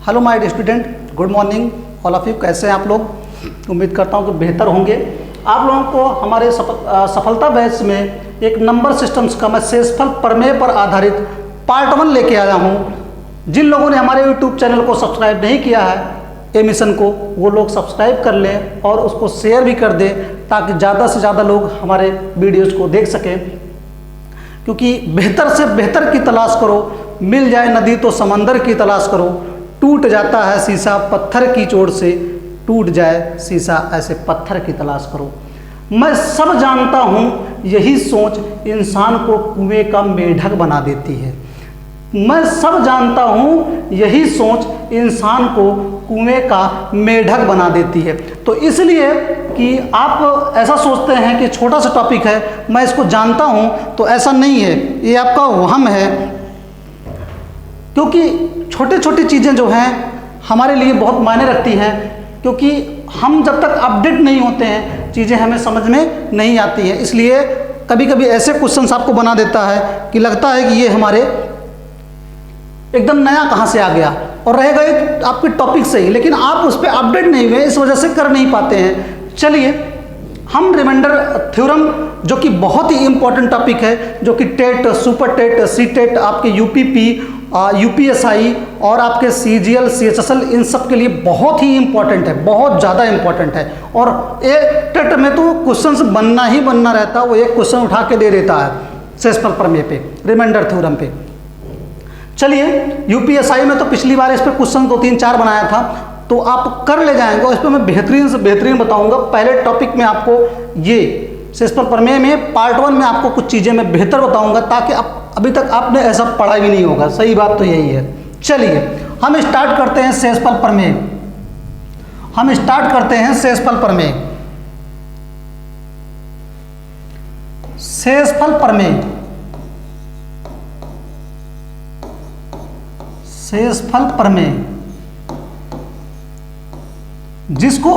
Hello my dear student, good morning all of you. कैसे हैं आप लोग? उम्मीद करता हूं कि बेहतर होंगे। आप लोगों को हमारे सफलता बैच में एक नंबर सिस्टम्स का मैं शेषफल प्रमेय पर आधारित पार्ट 1 लेके आया हूं। जिन लोगों ने हमारे यूट्यूब चैनल को सब्सक्राइब नहीं किया है ए मिशन को, वो लोग सब्सक्राइब कर लें और उसको शेयर भी कर दें ताकि ज़्यादा से ज़्यादा लोग हमारे वीडियोज़ को देख सकें। क्योंकि बेहतर से बेहतर की तलाश करो, मिल जाए नदी तो समंदर की तलाश करो, टूट जाता है शीशा पत्थर की चोट से, टूट जाए शीशा ऐसे पत्थर की तलाश करो। मैं सब जानता हूँ यही सोच इंसान को कुएं का मेढक बना देती है। मैं सब जानता हूँ यही सोच इंसान को कुएं का मेढक बना देती है। तो इसलिए कि आप ऐसा सोचते हैं कि छोटा सा टॉपिक है, मैं इसको जानता हूँ, तो ऐसा नहीं है, ये आपका वहम है। क्योंकि छोटी छोटी चीज़ें जो हैं हमारे लिए बहुत मायने रखती हैं, क्योंकि हम जब तक अपडेट नहीं होते हैं चीज़ें हमें समझ में नहीं आती हैं। इसलिए कभी कभी ऐसे क्वेश्चंस आपको बना देता है कि लगता है कि ये हमारे एकदम नया कहाँ से आ गया और रहेगा एक आपके टॉपिक से ही, लेकिन आप उस पर अपडेट नहीं हुए, इस वजह से कर नहीं पाते हैं। चलिए हम रिमाइंडर थ्योरम, जो कि बहुत ही इंपॉर्टेंट टॉपिक है, जो कि TET, super TET, C TET, आपके यूपीपी, यूपीएसआई और आपके सीजीएल, सीएचएसएल, इन सब के लिए बहुत ही इंपॉर्टेंट है, बहुत ज़्यादा इंपॉर्टेंट है। और एक टेट में तो क्वेश्चंस बनना ही बनना रहता है, वो एक क्वेश्चन उठा के दे देता है शेषफल प्रमेय पे, रिमाइंडर थ्योरम पे। चलिए यूपीएसआई में तो पिछली बार इस पर क्वेश्चन 2-3-4 बनाया था, तो आप कर ले जाएंगे और इस पर मैं बेहतरीन से बेहतरीन बताऊंगा। पहले टॉपिक में आपको ये शेषफल प्रमेय में पार्ट 1 में आपको कुछ चीज़ें मैं बेहतर बताऊंगा, ताकि आप अभी तक आपने ऐसा पढ़ा भी नहीं होगा। सही बात तो यही है। चलिए हम स्टार्ट करते हैं शेषफल प्रमेय। हम स्टार्ट करते हैं शेषफल प्रमेय। शेषफल प्रमेय, शेषफल प्रमेय जिसको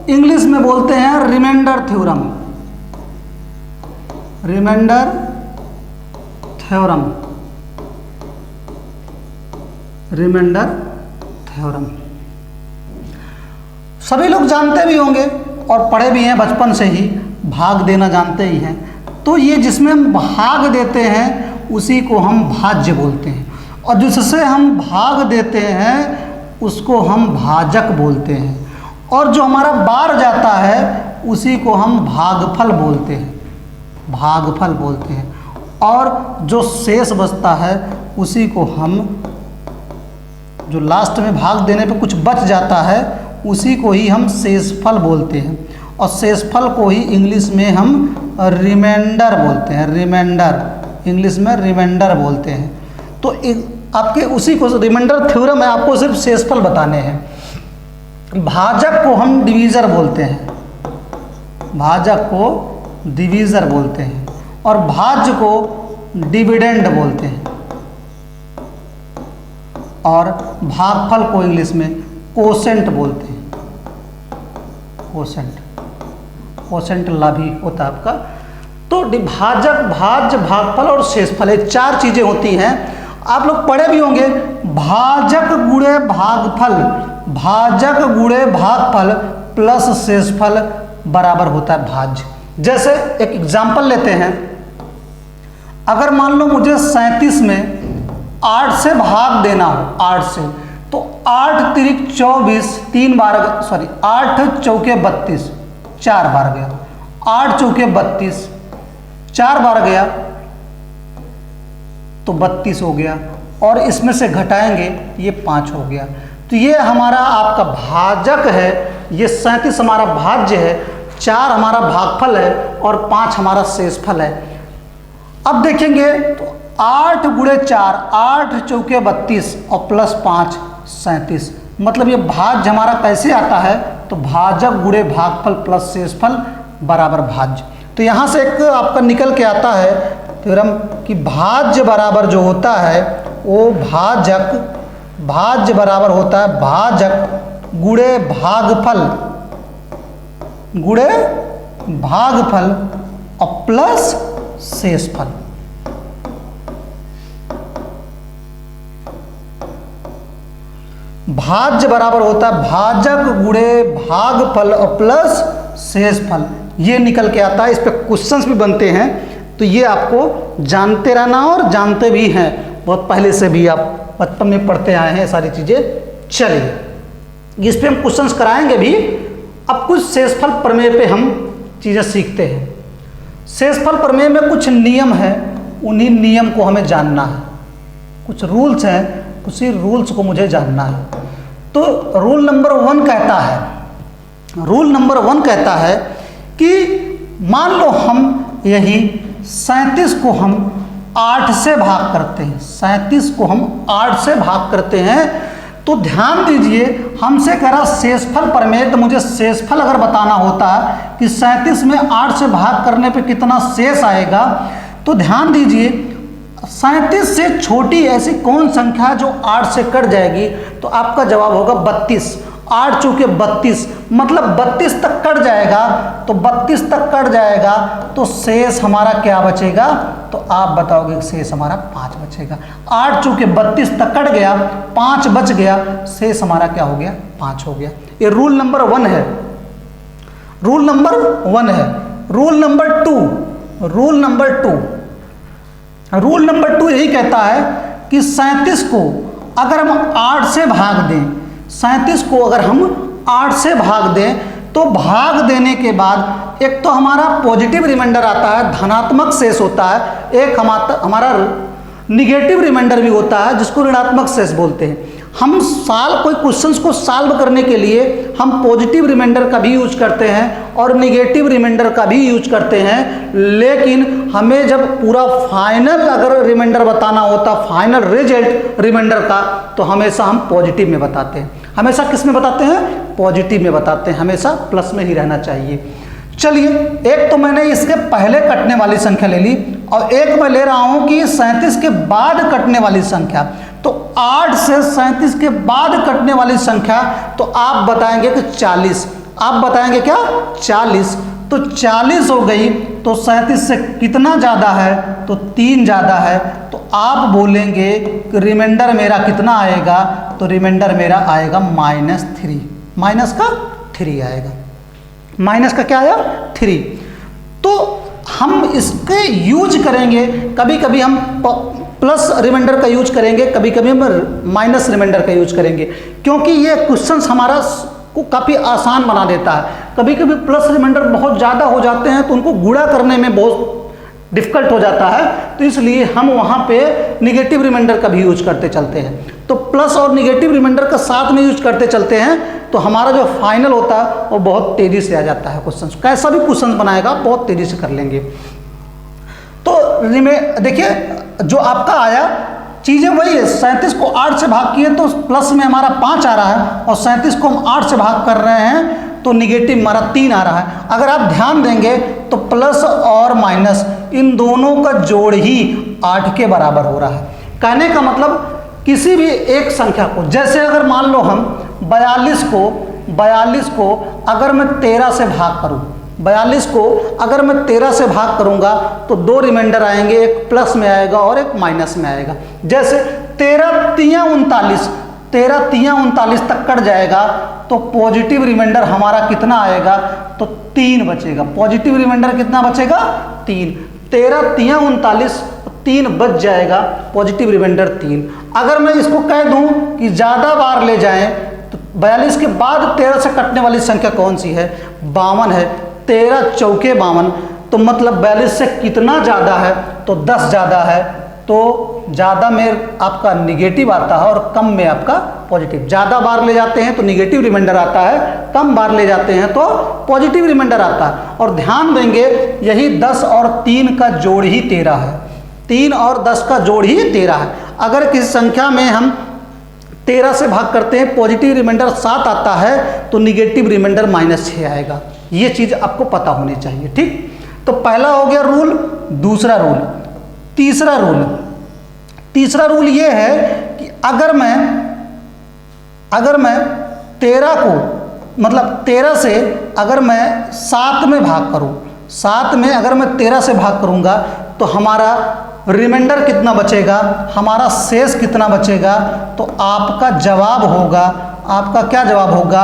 इंग्लिश में बोलते हैं remainder theorem, remainder theorem, remainder theorem. सभी लोग जानते भी होंगे और पढ़े भी हैं बचपन से ही, भाग देना जानते ही हैं। तो ये जिसमें हम भाग देते हैं उसी को हम भाज्य बोलते हैं, और जिससे हम भाग देते हैं उसको हम भाजक बोलते हैं, और जो हमारा बार जाता है उसी को हम भागफल बोलते हैं, भागफल बोलते हैं, और जो शेष बचता है उसी को हम, जो लास्ट में भाग देने पे कुछ बच जाता है उसी को ही हम शेषफल बोलते हैं, और शेषफल को ही इंग्लिश में हम रिमाइंडर बोलते हैं, रिमाइंडर, इंग्लिश में रिमाइंडर बोलते हैं। तो आपके उसी को रिमाइंडर थ्योरम है, आपको सिर्फ शेषफल बताने हैं। भाजक को हम डिवीज़र बोलते हैं, भाजक को डिवीज़र बोलते हैं, और भाज्य को डिविडेंड बोलते हैं, और भागफल को इंग्लिश में कोसेंट बोलते हैं, कोसेंट, कोसेंट लाभी होता है आपका। तो भाजक, भाज्य, भागफल और शेषफल, ये 4 चीज़ें होती हैं। आप लोग पढ़े भी होंगे, भाजक गुणे भागफल, भाजक गुणे भागफल प्लस शेषफल बराबर होता है भाज्य। जैसे एक एग्जाम्पल लेते हैं, अगर मान लो मुझे 37 में 8 से भाग देना हो, 8 से, तो 8 तिरिक 24, 3 बार, सॉरी 8 चौके 32, 4 बार गया, 8 चौके 32, 4 बार गया तो 32 हो गया, और इसमें से घटाएंगे ये 5 हो गया। तो ये हमारा आपका भाजक है, ये 37 हमारा भाज्य है, 4 हमारा भागफल है, और 5 हमारा शेषफल है। अब देखेंगे तो 8 गुणे 4, 8 चौके 32 और प्लस 5 37, मतलब ये भाज्य हमारा कैसे आता है, तो भाजक गुणे भागफल प्लस शेषफल बराबर भाज्य। तो यहाँ से एक आपका निकल के आता है थ्योरम कि भाज्य बराबर जो होता है वो भाजक, भाज्य बराबर होता है भाजक गुणे भागफल, गुणे भागफल और प्लस शेषफल। भाज्य बराबर होता है भाजक गुणे भागफल और प्लस शेषफल, ये निकल के आता है। इस पे क्वेश्चंस भी बनते हैं, तो ये आपको जानते रहना और जानते भी हैं, बहुत पहले से भी आप बचपन में पढ़ते आए हैं सारी चीज़ें। चलिए इस पे हम क्वेश्चंस कराएंगे भी। अब कुछ शेषफल प्रमेय पे हम चीज़ें सीखते हैं। शेषफल प्रमेय में कुछ नियम है, उन्हीं नियम को हमें जानना है। कुछ रूल्स हैं, उसी रूल्स को मुझे जानना है। तो रूल नंबर 1 कहता है, रूल नंबर 1 कहता है कि मान लो हम यही 37 को हम 8 से भाग करते हैं, 37 को हम 8 से भाग करते हैं, तो ध्यान दीजिए हमसे कह रहा शेषफल प्रमेय, तो मुझे शेषफल अगर बताना होता है कि 37 में 8 से भाग करने पे कितना शेष आएगा, तो ध्यान दीजिए 37 से छोटी ऐसी कौन संख्या है जो 8 से कट जाएगी, तो आपका जवाब होगा 32। 8 चूँकि 32 मतलब 32 तक कट जाएगा, तो 32 तक कट जाएगा तो शेष हमारा क्या बचेगा, तो आप बताओगे शेष हमारा 5 बचेगा। 8 चूँकि 32 तक कट गया, 5 बच गया, शेष हमारा क्या हो गया, 5 हो गया। ये रूल नंबर 1 है, रूल नंबर 1 है। Rule number 2, rule number 2, rule number 2 यही कहता है कि 37 को अगर हम 8 से भाग दें, 37 को अगर हम 8 से भाग दें, तो भाग देने के बाद एक तो हमारा पॉजिटिव रिमाइंडर आता है, धनात्मक शेष होता है, एक हमारा निगेटिव रिमाइंडर भी होता है जिसको ऋणात्मक शेष बोलते हैं। हम कोई क्वेश्चंस को सॉल्व करने के लिए हम पॉजिटिव रिमाइंडर का भी यूज करते हैं और निगेटिव रिमाइंडर का भी यूज करते हैं, लेकिन हमें जब पूरा फाइनल अगर रिमाइंडर बताना होता, फाइनल रिजल्ट रिमाइंडर का, तो हमेशा हम पॉजिटिव में बताते हैं। हमेशा किस में बताते हैं, पॉजिटिव में बताते हैं, हमेशा प्लस में ही रहना चाहिए। चलिए एक तो मैंने इसके पहले कटने वाली संख्या ले ली और एक मैं ले रहा हूं कि 37 के बाद कटने वाली संख्या। तो 8 से 37 के बाद कटने वाली संख्या, तो आप बताएंगे कि 40। आप बताएंगे क्या, 40। तो 40 हो गई, तो 37 से कितना ज़्यादा है, तो 3 ज़्यादा है। तो आप बोलेंगे कि रिमाइंडर मेरा कितना आएगा, तो रिमाइंडर मेरा आएगा -3, माइनस का 3 आएगा, माइनस का क्या आया, 3। तो हम इसके यूज करेंगे, कभी कभी हम प्लस रिमाइंडर का यूज करेंगे, कभी कभी हम माइनस रिमाइंडर का यूज करेंगे, क्योंकि ये क्वेश्चंस हमारा को काफ़ी आसान बना देता है। कभी कभी प्लस रिमाइंडर बहुत ज़्यादा हो जाते हैं तो उनको गुणा करने में बहुत डिफ़िकल्ट हो जाता है, तो इसलिए हम वहाँ पे निगेटिव रिमाइंडर का भी यूज करते चलते हैं। तो प्लस और निगेटिव रिमाइंडर का साथ में यूज करते चलते हैं, तो हमारा जो फाइनल होता है वो बहुत तेज़ी से आ जाता है। क्वेश्चन कैसा भी क्वेश्चन बनाएगा बहुत तेज़ी से कर लेंगे। तो देखिए जो आपका आया चीज़ें वही है, 37 को 8 से भाग किए तो प्लस में हमारा 5 आ रहा है, और 37 को हम 8 से भाग कर रहे हैं तो निगेटिव हमारा 3 आ रहा है। अगर आप ध्यान देंगे तो प्लस और माइनस इन दोनों का जोड़ ही 8 के बराबर हो रहा है। कहने का मतलब किसी भी एक संख्या को, जैसे अगर मान लो हम 42 को अगर मैं 13 से भाग करूं, 42 को अगर मैं 13 से भाग करूंगा तो 2 रिमाइंडर आएंगे, एक प्लस में आएगा और एक माइनस में आएगा। जैसे 13 तियां 39 तक कट जाएगा तो पॉजिटिव रिमाइंडर हमारा कितना आएगा, तो 3 बचेगा। पॉजिटिव रिमाइंडर कितना बचेगा, 3। 13 तियां 39, 3 बच जाएगा, पॉजिटिव रिमाइंडर 3। अगर मैं इसको कह दूं कि ज़्यादा बार ले जाएं, तो 42 के बाद 13 से कटने वाली संख्या कौन सी है, 52 है। 13 चौके 52, तो मतलब 42 से कितना ज़्यादा है, तो 10 ज़्यादा है। तो ज़्यादा में आपका निगेटिव आता है और कम में आपका पॉजिटिव। ज़्यादा बार ले जाते हैं तो निगेटिव रिमाइंडर आता है, कम बार ले जाते हैं तो पॉजिटिव रिमाइंडर आता है। और ध्यान देंगे यही 10 और 3 का जोड़ ही 13 है, 3 और 10 का जोड़ ही 13 है। अगर किसी संख्या में हम 13 से भाग करते हैं, पॉजिटिव रिमाइंडर 7 आता है तो निगेटिव रिमाइंडर -6 आएगा। ये चीज़ आपको पता होनी चाहिए, ठीक। तो पहला हो गया रूल। दूसरा रूल, तीसरा रूल ये है कि अगर मैं 13 को मतलब 13 से अगर मैं 7 में भाग करूं, 7 में अगर मैं 13 से भाग करूंगा तो हमारा रिमाइंडर कितना बचेगा, हमारा शेष कितना बचेगा, तो आपका जवाब होगा, आपका क्या जवाब होगा,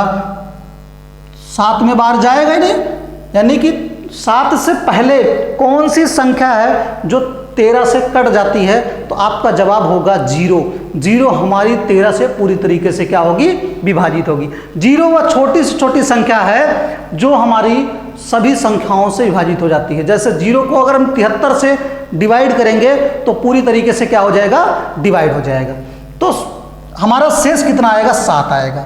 7 में बार जाएगा ही नहीं, यानी कि 7 से पहले कौन सी संख्या है जो 13 से कट जाती है, तो आपका जवाब होगा 0। 0 हमारी 13 से पूरी तरीके से क्या होगी, विभाजित होगी। 0 वह छोटी से छोटी संख्या है जो हमारी सभी संख्याओं से विभाजित हो जाती है। जैसे 0 को अगर हम 73 से डिवाइड करेंगे तो पूरी तरीके से क्या हो जाएगा, डिवाइड हो जाएगा। तो हमारा शेष कितना आएगा, 7 आएगा।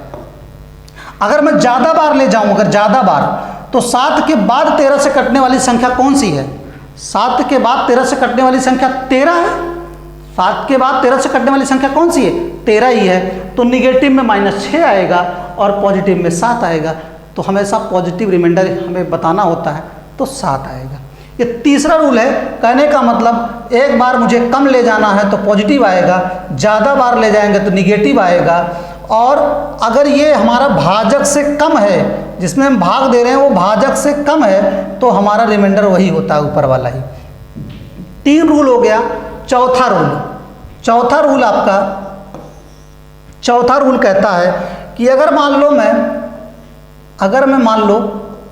अगर मैं ज़्यादा बार ले जाऊं, अगर ज़्यादा बार, तो 7 के बाद 13 से कटने वाली संख्या कौन सी है, 7 के बाद 13 से कटने वाली संख्या 13 है। 7 के बाद 13 से कटने वाली संख्या कौन सी है, 13 ही है। तो निगेटिव में -6 आएगा और पॉजिटिव में 7 आएगा। तो हमेशा पॉजिटिव रिमाइंडर हमें बताना होता है, तो 7 आएगा। ये तीसरा रूल है। कहने का मतलब एक बार मुझे कम ले जाना है तो पॉजिटिव आएगा, ज़्यादा बार ले जाएंगे तो निगेटिव आएगा। और अगर ये हमारा भाजक से कम है, जिसमें हम भाग दे रहे हैं वो भाजक से कम है, तो हमारा रिमाइंडर वही होता है, ऊपर वाला ही। 3 रूल हो गया। चौथा रूल आपका, चौथा रूल कहता है कि अगर मैं मान लो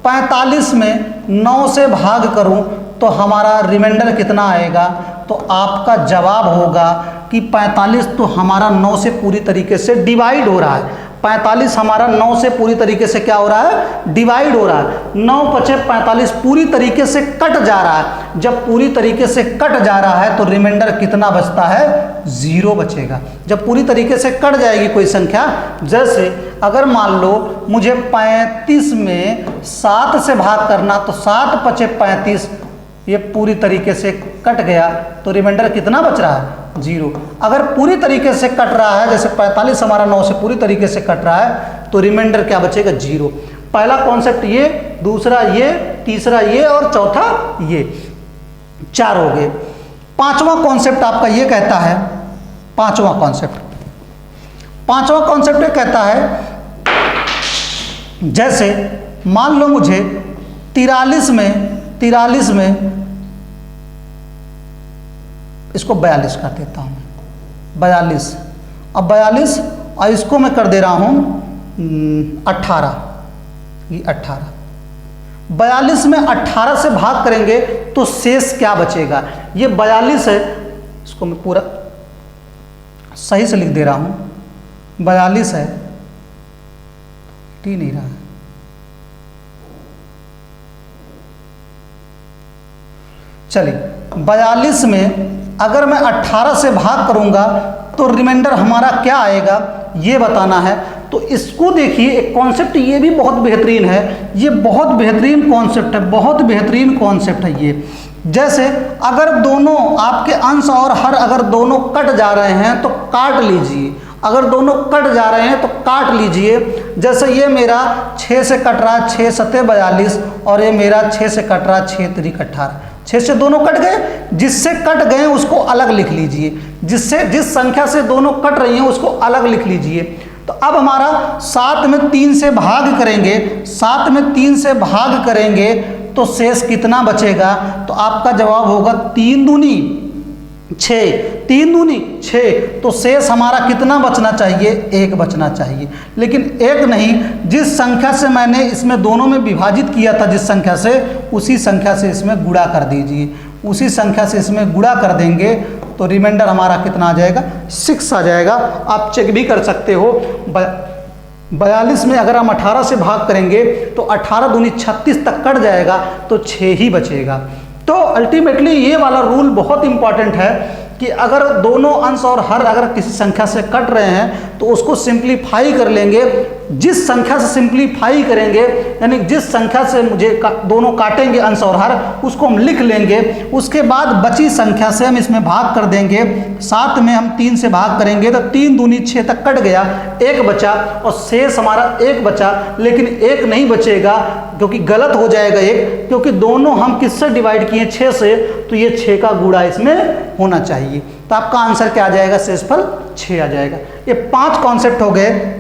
45 में 9 से भाग करूं तो हमारा रिमाइंडर कितना आएगा, तो आपका जवाब होगा कि 45 तो हमारा 9 से पूरी तरीके से डिवाइड हो रहा है। 45 हमारा 9 से पूरी तरीके से क्या हो रहा है, डिवाइड हो रहा है। 9 × 45 पूरी तरीके से कट जा रहा है। जब पूरी तरीके से कट जा रहा है तो रिमाइंडर कितना बचता है, 0 बचेगा। जब पूरी तरीके से कट जाएगी कोई संख्या, जैसे अगर मान लो मुझे 35 में 7 से भाग करना, तो 7 × 5 = 35, ये पूरी तरीके से कट गया तो रिमाइंडर कितना बच रहा है, 0। अगर पूरी तरीके से कट रहा है, जैसे 45 हमारा 9 से पूरी तरीके से कट रहा है, तो रिमाइंडर क्या बचेगा, 0। पहला कॉन्सेप्ट ये, दूसरा ये, तीसरा ये और चौथा ये, 4 हो गए। 5वां कॉन्सेप्ट आपका ये कहता है, 5वां कॉन्सेप्ट ये कहता है, जैसे मान लो मुझे 43 में इसको 42 कर देता हूँ, 42। अब 42 और इसको मैं कर दे रहा हूँ 18, ये 18। 42 में 18 से भाग करेंगे तो शेष क्या बचेगा, ये 42 है, इसको मैं पूरा सही से लिख दे रहा हूँ, 42 है, टी नहीं रहा है। चलिए 42 में अगर मैं 18 से भाग करूंगा तो रिमाइंडर हमारा क्या आएगा, ये बताना है। तो इसको देखिए, एक कॉन्सेप्ट ये भी बहुत बेहतरीन है, ये बहुत बेहतरीन कॉन्सेप्ट है ये। जैसे अगर दोनों आपके अंश और हर अगर दोनों कट जा रहे हैं तो काट लीजिए, अगर दोनों कट जा रहे हैं तो काट लीजिए। जैसे ये मेरा 6 से कट रहा है, 6 × 7 = 42, और ये मेरा 6 से कट रहा है, 6 × 3 = 18। 6 से दोनों कट गए, जिससे कट गए उसको अलग लिख लीजिए, जिस संख्या से दोनों कट रही हैं उसको अलग लिख लीजिए। तो अब हमारा 7 में 3 से भाग करेंगे, 7 में 3 से भाग करेंगे तो शेष कितना बचेगा, तो आपका जवाब होगा 3 दूनी 6, 3 दूनी 6। तो शेष हमारा कितना बचना चाहिए, 1 बचना चाहिए। लेकिन 1 नहीं, जिस संख्या से मैंने इसमें दोनों में विभाजित किया था, जिस संख्या से, उसी संख्या से इसमें गुणा कर दीजिए। उसी संख्या से इसमें गुणा कर देंगे तो रिमाइंडर हमारा कितना आ जाएगा, 6 आ जाएगा। आप चेक भी कर सकते हो। 42 में अगर हम 18 से भाग करेंगे तो 18 दूनी 36 तक कट जाएगा, तो 6 ही बचेगा। तो अल्टीमेटली ये वाला रूल बहुत इंपॉर्टेंट है कि अगर दोनों अंश और हर अगर किसी संख्या से कट रहे हैं तो उसको सिंप्लीफाई कर लेंगे। जिस संख्या से सिंप्लीफाई करेंगे, यानी जिस संख्या से मुझे दोनों काटेंगे अंश और हर, उसको हम लिख लेंगे। उसके बाद बची संख्या से हम इसमें भाग कर देंगे। 7 में हम 3 से भाग करेंगे तो 3 दूनी 6 तक कट गया, 1 बचा, और शेष हमारा 1 बचा। लेकिन 1 नहीं बचेगा क्योंकि गलत हो जाएगा 1, क्योंकि दोनों हम किससे डिवाइड किए, 6 से, तो ये 6 का गुणा इसमें होना चाहिए। तो आपका आंसर क्या आ जाएगा, शेषफल 6 आ जाएगा। ये 5 कॉन्सेप्ट हो गए।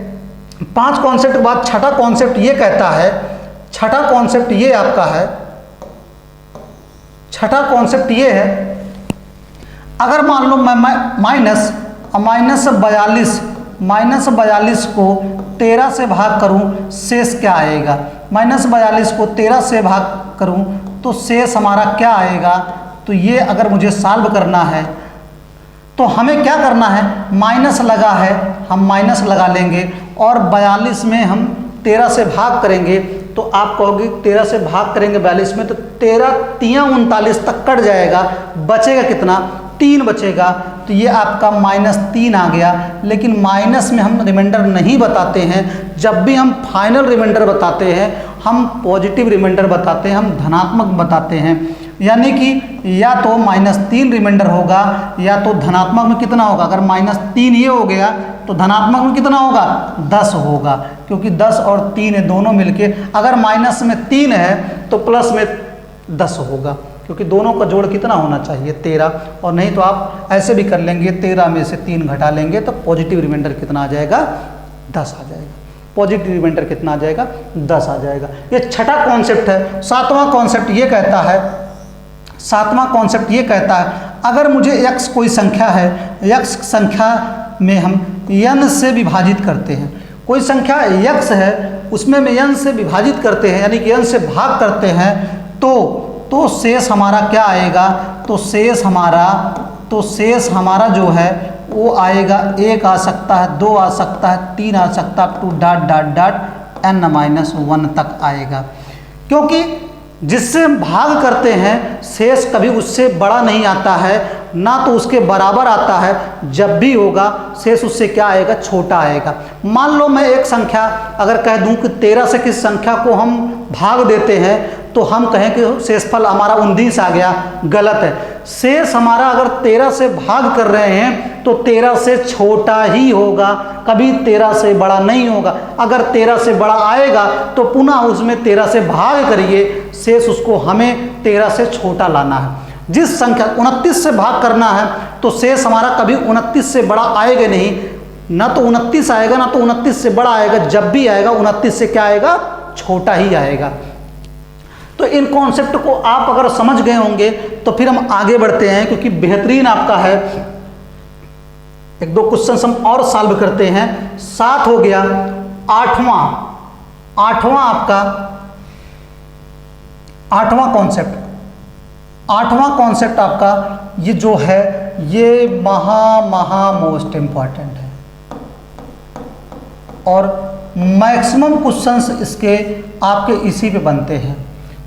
5 कॉन्सेप्ट के बाद छठा कॉन्सेप्ट ये कहता है, छठा कॉन्सेप्ट ये आपका है, छठा कॉन्सेप्ट ये है, अगर मान लो मैं माइनस 42 को 13 से भाग करूं, शेष क्या आएगा? माइनस 42 को 13 से भाग करूं तो शेष हमारा क्या आएगा? तो ये अगर मुझे सॉल्व करना है तो हमें क्या करना है? माइनस लगा है, हम माइनस लगा लेंगे और 42 में हम 13 से भाग करेंगे तो आप कहोगे 13 से भाग करेंगे 42 में तो 13 3 39 तक कट जाएगा, बचेगा कितना? 3 बचेगा। तो ये आपका -3 आ गया। लेकिन माइनस में हम रिमाइंडर नहीं बताते हैं। जब भी हम फाइनल रिमाइंडर बताते हैं हम पॉजिटिव रिमाइंडर बताते हैं, हम धनात्मक बताते हैं। यानी कि या तो -3 रिमाइंडर होगा या तो धनात्मक में कितना होगा? अगर -3 ये हो गया तो धनात्मक में कितना होगा? 10 होगा, क्योंकि 10 और 3 है दोनों मिलके। अगर माइनस में 3 है तो प्लस में 10 होगा, क्योंकि दोनों का जोड़ कितना होना चाहिए? 13। और नहीं तो आप ऐसे भी कर लेंगे, 13 में से 3 घटा लेंगे तो पॉजिटिव रिमाइंडर कितना आ जाएगा? 10 आ जाएगा। पॉजिटिव रिमाइंडर कितना आ जाएगा? 10 आ जाएगा। ये छठा कॉन्सेप्ट है। सातवां कॉन्सेप्ट ये कहता है अगर मुझे x कोई संख्या है, x संख्या में हम n से विभाजित करते हैं। कोई संख्या x है उसमें में n से विभाजित करते हैं, यानी कि n से भाग करते हैं तो शेष हमारा क्या आएगा? तो शेष हमारा जो है वो आएगा 1 आ सकता है, 2 आ सकता है, 3 आ सकता है, टू n-1 तक आएगा। क्योंकि जिससे भाग करते हैं शेष कभी उससे बड़ा नहीं आता है, ना तो उसके बराबर आता है। जब भी होगा शेष उससे क्या आएगा? छोटा आएगा। मान लो मैं एक संख्या अगर कह दूं कि 13 से किस संख्या को हम भाग देते हैं तो हम कहें कि शेषफल हमारा 19 आ गया, गलत है। शेष हमारा अगर 13 से भाग कर रहे हैं तो 13 से छोटा ही होगा, कभी 13 से बड़ा नहीं होगा। अगर 13 से बड़ा आएगा तो पुनः उसमें 13 से भाग करिए, शेष उसको हमें 13 से छोटा लाना है। जिस संख्या 29 से भाग करना है तो शेष हमारा कभी 29 से बड़ा आएगा नहीं, ना तो 29 आएगा ना तो 29 से बड़ा आएगा। जब भी आएगा 29 से क्या आएगा? छोटा ही आएगा। तो इन कॉन्सेप्ट को आप अगर समझ गए होंगे तो फिर हम आगे बढ़ते हैं, क्योंकि बेहतरीन आपका है। 1-2 क्वेश्चन हम और सॉल्व करते हैं। 7 हो गया। आठवां आपका 8वां कॉन्सेप्ट आपका ये जो है ये महा मोस्ट इंपॉर्टेंट है और मैक्सिमम क्वेश्चंस इसके आपके इसी पे बनते हैं।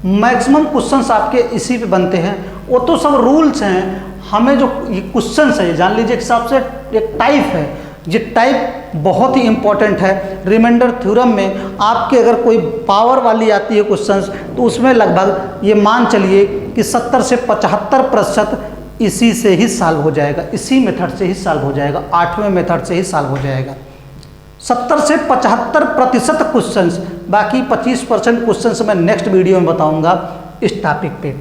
मैक्सिमम क्वेश्चंस आपके इसी पे बनते हैं। वो तो सब रूल्स हैं, हमें जो ये क्वेश्चंस है जान लीजिए हिसाब से एक टाइप है। ये टाइप बहुत ही इंपॉर्टेंट है। रिमाइंडर थ्योरम में आपके अगर कोई पावर वाली आती है क्वेश्चंस तो उसमें लगभग ये मान चलिए कि 70 से 75% इसी से ही सॉल्व हो जाएगा, इसी मेथड से ही सॉल्व हो जाएगा, 8वें मेथड से ही सॉल्व हो जाएगा। 70 से 75% क्वेश्चंस, बाकी 25% क्वेश्चंस मैं नेक्स्ट वीडियो में बताऊंगा इस टॉपिक पे।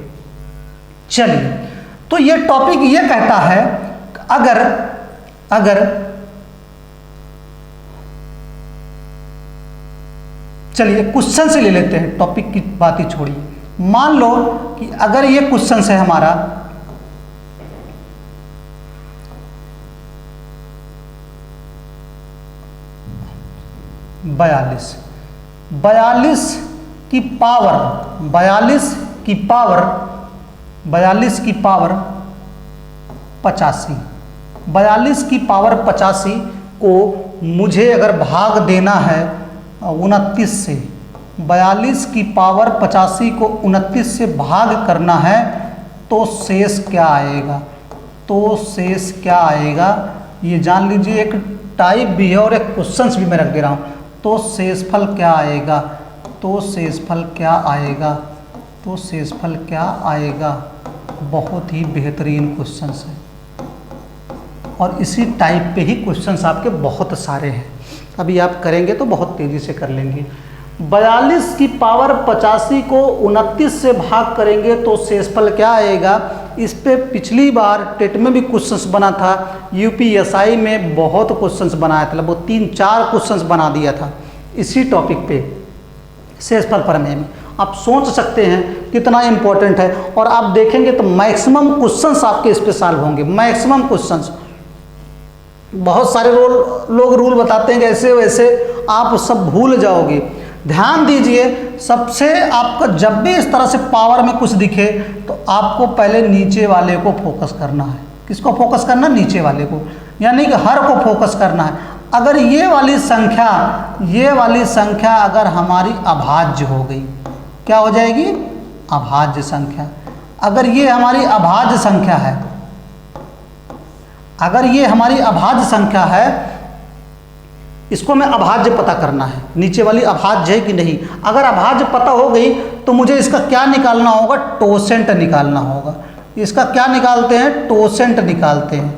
चलिए, तो ये टॉपिक ये कहता है अगर चलिए क्वेश्चन से ले लेते हैं, टॉपिक की बात ही छोड़िए। मान लो कि अगर ये क्वेश्चन है हमारा 42 की पावर 85 42 की पावर 85 को मुझे अगर भाग देना है 29 से, 42 की पावर 85 को 29 से भाग करना है तो शेष क्या आएगा? ये जान लीजिए, एक टाइप भी है और एक क्वेश्चंस भी मैं रख दे रहा हूँ। तो शेषफल क्या आएगा? बहुत ही बेहतरीन क्वेश्चंस है और इसी टाइप पे ही क्वेश्चंस आपके बहुत सारे हैं। अभी आप करेंगे तो बहुत तेज़ी से कर लेंगे। 42 की पावर 85 को 29 से भाग करेंगे तो शेषफल क्या आएगा? इस पे पिछली बार टेट में भी क्वेश्चंस बना था, यूपीएसआई में बहुत क्वेश्चंस बनाया था, वो 3-4 क्वेश्चंस बना दिया था इसी टॉपिक पे, शेषफल प्रमेय में। आप सोच सकते हैं कितना इम्पोर्टेंट है। और आप देखेंगे तो मैक्सिमम क्वेश्चंस आपके इस पे सॉल्व होंगे, मैक्सिमम क्वेश्चंस। बहुत सारे लोग रूल बताते हैं कि ऐसे वैसे, आप सब भूल जाओगे। ध्यान दीजिए, सबसे आपका जब भी इस तरह से पावर में कुछ दिखे तो आपको पहले नीचे वाले को फोकस करना है। किसको फोकस करना? नीचे वाले को, यानी कि हर को फोकस करना है। अगर ये वाली संख्या अगर हमारी अभाज्य हो गई, क्या हो जाएगी? अभाज्य संख्या। अगर ये हमारी अभाज्य संख्या है, अगर ये हमारी अभाज्य संख्या है, इसको मैं अभाज्य पता करना है, नीचे वाली अभाज्य है कि नहीं। अगर अभाज्य पता हो गई तो मुझे इसका क्या निकालना होगा? टोसेंट निकालना होगा। इसका क्या निकालते हैं? टोसेंट निकालते हैं।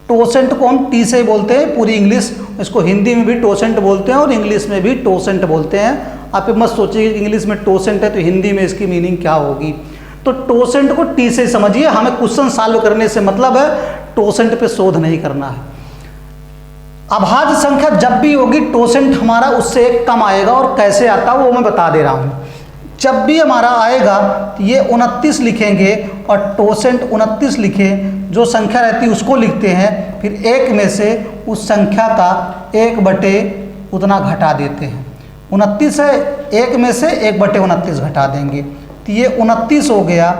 टोसेंट को हम टी से बोलते हैं पूरी इंग्लिश, इसको हिंदी में भी टोसेंट बोलते हैं और इंग्लिश में भी टोसेंट बोलते हैं। आप मत सोचिए कि इंग्लिश में टोसेंट है तो हिंदी में इसकी मीनिंग क्या होगी। तो टोसेंट को टी से समझिए, हमें क्वेश्चन सॉल्व करने से मतलब है, टोसेंट पे शोध नहीं करना है। अभाज्य संख्या जब भी होगी टोसेंट हमारा उससे एक कम आएगा, और कैसे आता है वो मैं बता दे रहा हूँ। जब भी हमारा आएगा ये 29 लिखेंगे और टोसेंट 29 लिखे, जो संख्या रहती है उसको लिखते हैं, फिर एक में से उस संख्या का 1/, उतना घटा देते हैं। 29 है, एक में से 1/29 घटा देंगे तो ये 29 हो गया,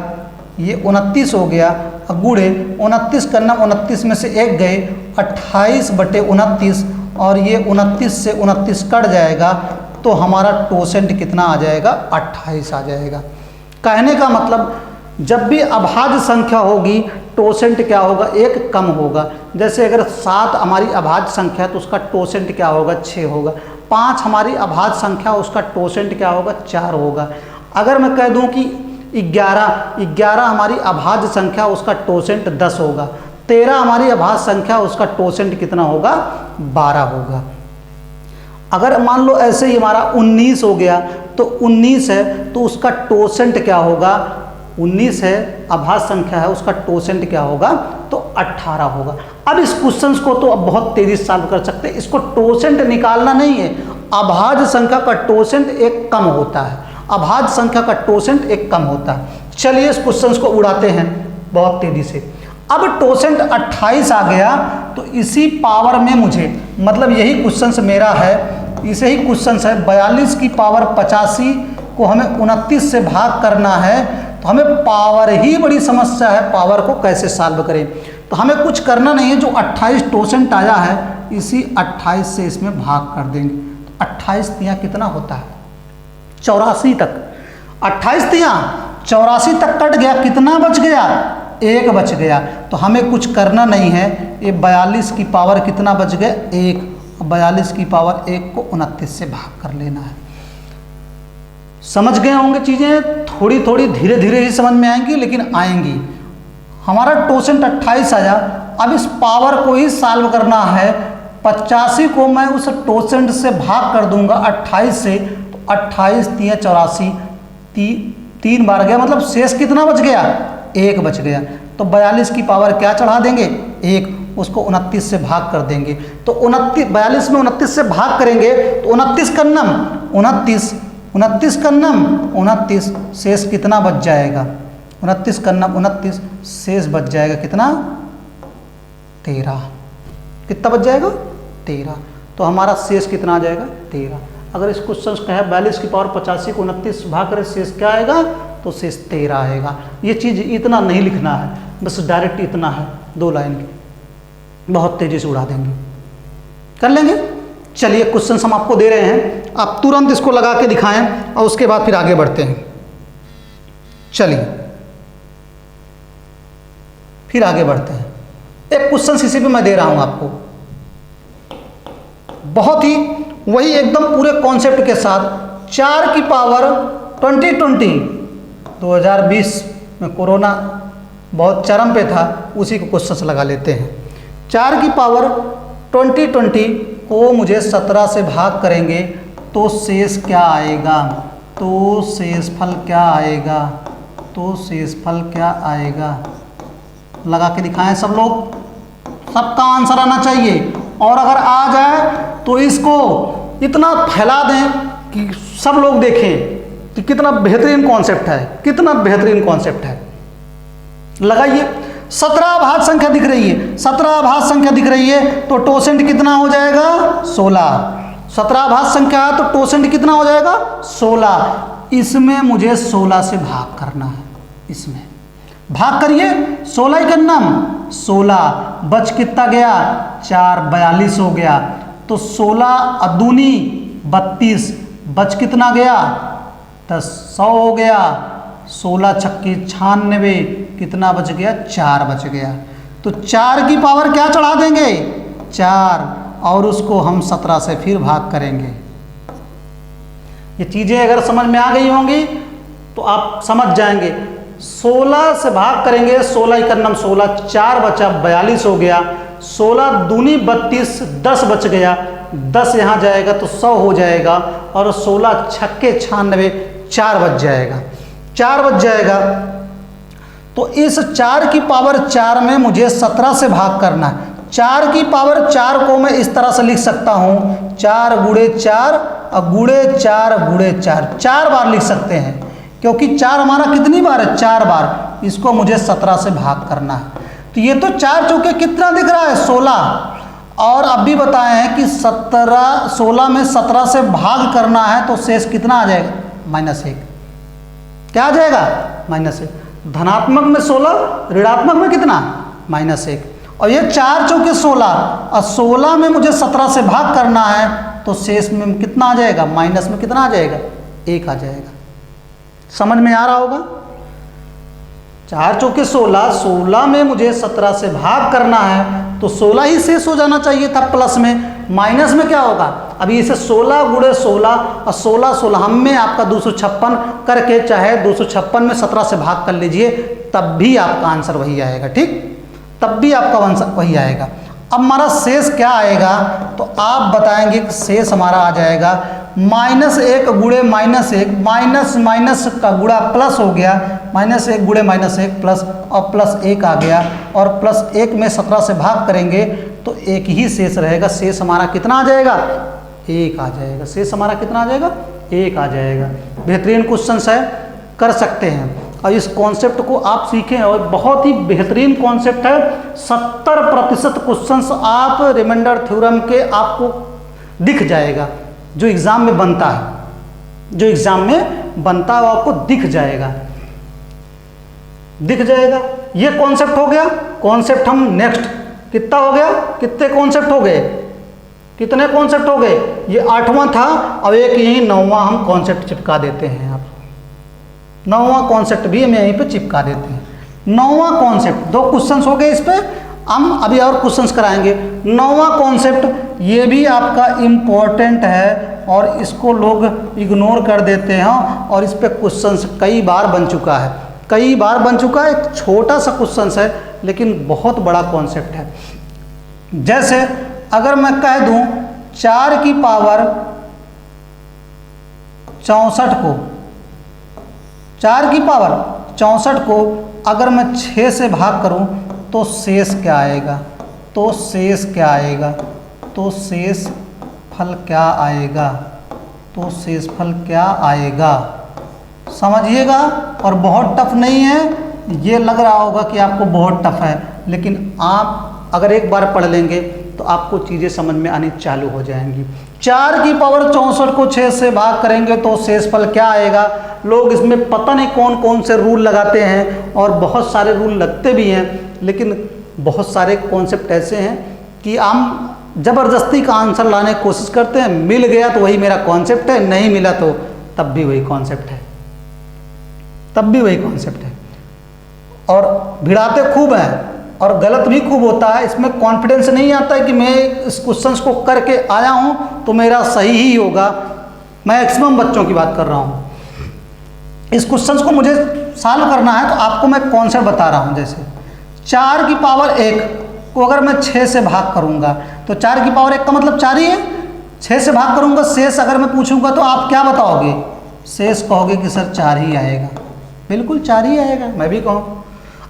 ये 29 हो गया। गुणे 29 करना, 29 में से 1 गए, 28/29, और ये 29 से 29 कट जाएगा तो हमारा टोसेंट कितना आ जाएगा? 28 आ जाएगा। कहने का मतलब जब भी अभाज्य संख्या होगी टोसेंट क्या होगा? एक कम होगा। जैसे अगर 7 हमारी अभाज्य संख्या है तो उसका टोसेंट क्या होगा? 6 होगा। 5 हमारी अभाज्य संख्या, उसका टोसेंट क्या होगा? 4 होगा। अगर मैं कह दूं कि 11 हमारी अभाज्य संख्या, उसका टोसेंट 10 होगा। 13 हमारी अभाज्य संख्या, उसका टोसेंट कितना होगा? 12 होगा। अगर मान लो ऐसे ही हमारा 19 हो गया, तो 19 है तो उसका टोसेंट क्या होगा? 19 है, अभाज्य संख्या है, उसका टोसेंट क्या होगा? तो 18 होगा। अब इस क्वेश्चन को तो अब बहुत तेजी से सॉल्व कर सकते हैं। इसको टोसेंट निकालना नहीं है, अभाज्य संख्या का टोसेंट एक कम होता है, अभाज्य संख्या का टोसेंट एक कम होता है। चलिए इस क्वेश्चन को उड़ाते हैं बहुत तेजी से। अब टोसेंट 28 आ गया तो इसी पावर में मुझे, मतलब यही क्वेश्चन मेरा है, इसे ही क्वेश्चन है, 42 की पावर 85 को हमें 29 से भाग करना है। तो हमें पावर ही बड़ी समस्या है, पावर को कैसे सॉल्व करें। तो हमें कुछ करना नहीं है, जो 28 टोसेंट आया है इसी 28 से इसमें भाग कर देंगे। 28 तियाँ कितना होता है? 84 तक। 28 तियाँ 84 तक कट गया, कितना बच गया? 1 बच गया। तो हमें कुछ करना नहीं है, ये 42 की पावर कितना बच गया? 1। 42 की पावर 1 को 29 से भाग कर लेना है। समझ गए होंगे चीज़ें, थोड़ी थोड़ी धीरे धीरे ही समझ में आएंगी, लेकिन आएंगी। हमारा टोसेंट 28 आया। अब इस पावर को ही सॉल्व करना है। 85 को मैं उस टोसेंट से भाग कर दूंगा 28 से, तो 28 तियाँ 84, 3 बार गया, मतलब शेष कितना बच गया? 1 बच गया। तो 42 की पावर क्या चढ़ा देंगे? 1, उसको 29 से भाग कर देंगे। तो 42 में 29 से भाग करेंगे तो 29 कन्नम 29, 29 कन्नम 29, शेष कितना बच जाएगा? 29 कन्नम 29, शेष बच जाएगा कितना? 13। कितना बच जाएगा? 13। तो हमारा शेष कितना आ जाएगा? 13। अगर इस क्वेश्चन का है 42 की पावर 85 को 29 भाग करें, शेष क्या आएगा? तो शेष 13 आएगा। ये चीज़ इतना नहीं लिखना है, बस डायरेक्ट इतना है, 2 लाइन की, बहुत तेज़ी से उड़ा देंगे। कर लेंगे। चलिए क्वेश्चन हम आपको दे रहे हैं, आप तुरंत इसको लगा के दिखाएं और उसके बाद फिर आगे बढ़ते हैं। चलिए फिर आगे बढ़ते हैं। एक क्वेश्चन इसी पे मैं दे रहा हूं आपको, बहुत ही वही एकदम पूरे कॉन्सेप्ट के साथ। 4 की पावर 2020 में कोरोना बहुत चरम पे था, उसी को क्वेश्चन लगा लेते हैं। 4 की पावर 2020 को मुझे 17 से भाग करेंगे तो शेष क्या आएगा? तो शेषफल क्या आएगा? तो शेषफल क्या आएगा? लगा के दिखाएं सब लोग, सबका आंसर आना चाहिए। और अगर आ जाए तो इसको इतना फैला दें कि सब लोग देखें, कि कितना बेहतरीन कॉन्सेप्ट है, कितना बेहतरीन कॉन्सेप्ट है। लगाइए, 17 अभाज्य संख्या दिख रही है, 17 अभाज्य संख्या दिख रही है तो टोसेंट कितना हो जाएगा 16। 17 अभाज्य संख्या है तो टोसेंट कितना हो जाएगा 16। इसमें मुझे 16 से भाग करना है, इसमें भाग करिए, 16 ही करना, 16 बच कितना गया 4, 42 हो गया। तो 16 अदूनी 32, बच कितना गया 10, 100 हो गया। 16 छक्की 96, कितना बच गया 4 बच गया। तो 4 की पावर क्या चढ़ा देंगे 4, और उसको हम 17 से फिर भाग करेंगे। ये चीज़ें अगर समझ में आ गई होंगी तो आप समझ जाएंगे। 16 से भाग करेंगे, 16 ही करना, 16 4 बचा 42 हो गया। 16 दूनी 32, 10 बच गया, 10 यहाँ जाएगा तो 100 हो जाएगा, और 16 छक्के 96, 4 बच जाएगा, 4 बच जाएगा। तो इस 4 की पावर 4 में मुझे 17 से भाग करना है। 4 की पावर 4 को मैं इस तरह से लिख सकता हूँ, 4 गुणे 4 और गुणे 4 गुणे 4, 4 बार लिख सकते हैं, क्योंकि 4 हमारा कितनी बार है 4 बार। इसको मुझे 17 से भाग करना है। तो ये तो 4 चौके कितना दिख रहा है 16, और अब भी बताए हैं कि 16 में 17 से भाग करना है तो शेष कितना आ जाएगा -1। क्या आ जाएगा -1। धनात्मक में 16, ऋणात्मक में कितना -1। और ये 4 चौके 16, और 16 में मुझे 17 से भाग करना है तो शेष में कितना आ जाएगा, माइनस में कितना आ जाएगा 1 आ जाएगा। समझ में आ रहा होगा। 4 चौके 16, 16 में मुझे 17 से भाग करना है तो 16 ही शेष हो जाना चाहिए था प्लस में। माइनस में क्या होगा, अभी इसे 16 गुणे 16 और 16 16 में आपका 256 करके, चाहे 256 में 17 से भाग कर लीजिए, तब भी आपका आंसर वही आएगा। ठीक, तब भी आपका आंसर वही आएगा। अब हमारा शेष क्या आएगा, तो आप बताएंगे कि शेष हमारा आ जाएगा -1 गुणे -1, माइनस माइनस का गुणा प्लस हो गया, -1 गुणे -1 प्लस, और +1 आ गया, और +1 में 17 से भाग करेंगे तो 1 ही शेष रहेगा। शेष हमारा कितना आ जाएगा 1 आ जाएगा। शेष हमारा कितना आ जाएगा 1 आ जाएगा। बेहतरीन क्वेश्चन है, कर सकते हैं। और इस कॉन्सेप्ट को आप सीखें, और बहुत ही बेहतरीन कॉन्सेप्ट है। 70% क्वेश्चंस आप रिमाइंडर थ्योरम के आपको दिख जाएगा, जो एग्ज़ाम में बनता है, जो एग्ज़ाम में बनता है वो आपको दिख जाएगा, दिख जाएगा। ये कॉन्सेप्ट हो गया। कॉन्सेप्ट हम नेक्स्ट कितना हो गया, कितने कॉन्सेप्ट हो गए, कितने कॉन्सेप्ट हो गए, ये 8वां था। अब एक यही 9वां हम कॉन्सेप्ट चिपका देते हैं। आप 9वां कॉन्सेप्ट भी हम यहीं पे चिपका देते हैं। 9वां कॉन्सेप्ट, 2 क्वेश्चंस हो गए इस पे, हम अभी और क्वेश्चंस कराएंगे। 9वां कॉन्सेप्ट ये भी आपका इम्पोर्टेंट है, और इसको लोग इग्नोर कर देते हैं, और इस पे क्वेश्चंस कई बार बन चुका है, कई बार बन चुका है। एक छोटा सा क्वेश्चंस है लेकिन बहुत बड़ा कॉन्सेप्ट है। जैसे अगर मैं कह दूं 4 की पावर 64 को, 4 की पावर 64 को अगर मैं 6 से भाग करूं तो शेष क्या आएगा, तो शेष क्या आएगा, तो शेष फल क्या आएगा, तो शेष फल क्या आएगा, समझिएगा। और बहुत टफ नहीं है, ये लग रहा होगा कि आपको बहुत टफ है, लेकिन आप अगर एक बार पढ़ लेंगे तो आपको चीज़ें समझ में आनी चालू हो जाएंगी। 4 की पावर 64 को 6 से भाग करेंगे तो शेषफल क्या आएगा। लोग इसमें पता नहीं कौन कौन से रूल लगाते हैं, और बहुत सारे रूल लगते भी हैं, लेकिन बहुत सारे कॉन्सेप्ट ऐसे हैं कि हम ज़बरदस्ती का आंसर लाने की कोशिश करते हैं। मिल गया तो वही मेरा कॉन्सेप्ट है, नहीं मिला तो तब भी वही कॉन्सेप्ट है, तब भी वही कॉन्सेप्ट है। और भिड़ाते खूब हैं और गलत भी खूब होता है। इसमें कॉन्फिडेंस नहीं आता है कि मैं इस क्वेश्चंस को करके आया हूँ तो मेरा सही ही होगा। मैक्सिमम बच्चों की बात कर रहा हूँ। इस क्वेश्चंस को मुझे सॉल्व करना है तो आपको मैं कॉन्सेप्ट बता रहा हूँ। जैसे 4 की पावर 1 को अगर मैं 6 से भाग करूँगा तो 4 की पावर 1 का मतलब 4 ही है। 6 से भाग करूँगा, शेष अगर मैं पूछूंगा तो आप क्या बताओगे, शेष कहोगे कि सर 4 ही आएगा। बिल्कुल 4 ही आएगा, मैं भी कहूँ।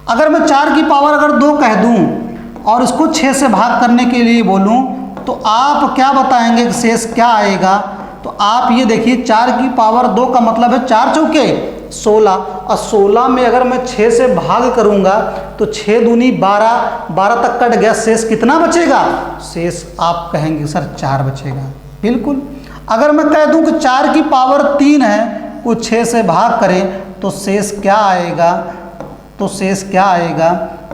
अगर मैं 4 की पावर अगर 2 कह दूं और इसको 6 से भाग करने के लिए बोलूं तो आप क्या बताएंगे कि शेष क्या आएगा। तो आप ये देखिए 4 की पावर 2 का मतलब है 4 चौके 16, और 16 में अगर मैं 6 से भाग करूंगा तो 6 दूनी 12, 12 तक कट गया, शेष कितना बचेगा? शेष आप कहेंगे सर 4 बचेगा। बिल्कुल। अगर मैं कह दूं कि 4 की पावर 3 है, वो 6 से भाग करें तो शेष क्या आएगा? तो शेष क्या आएगा?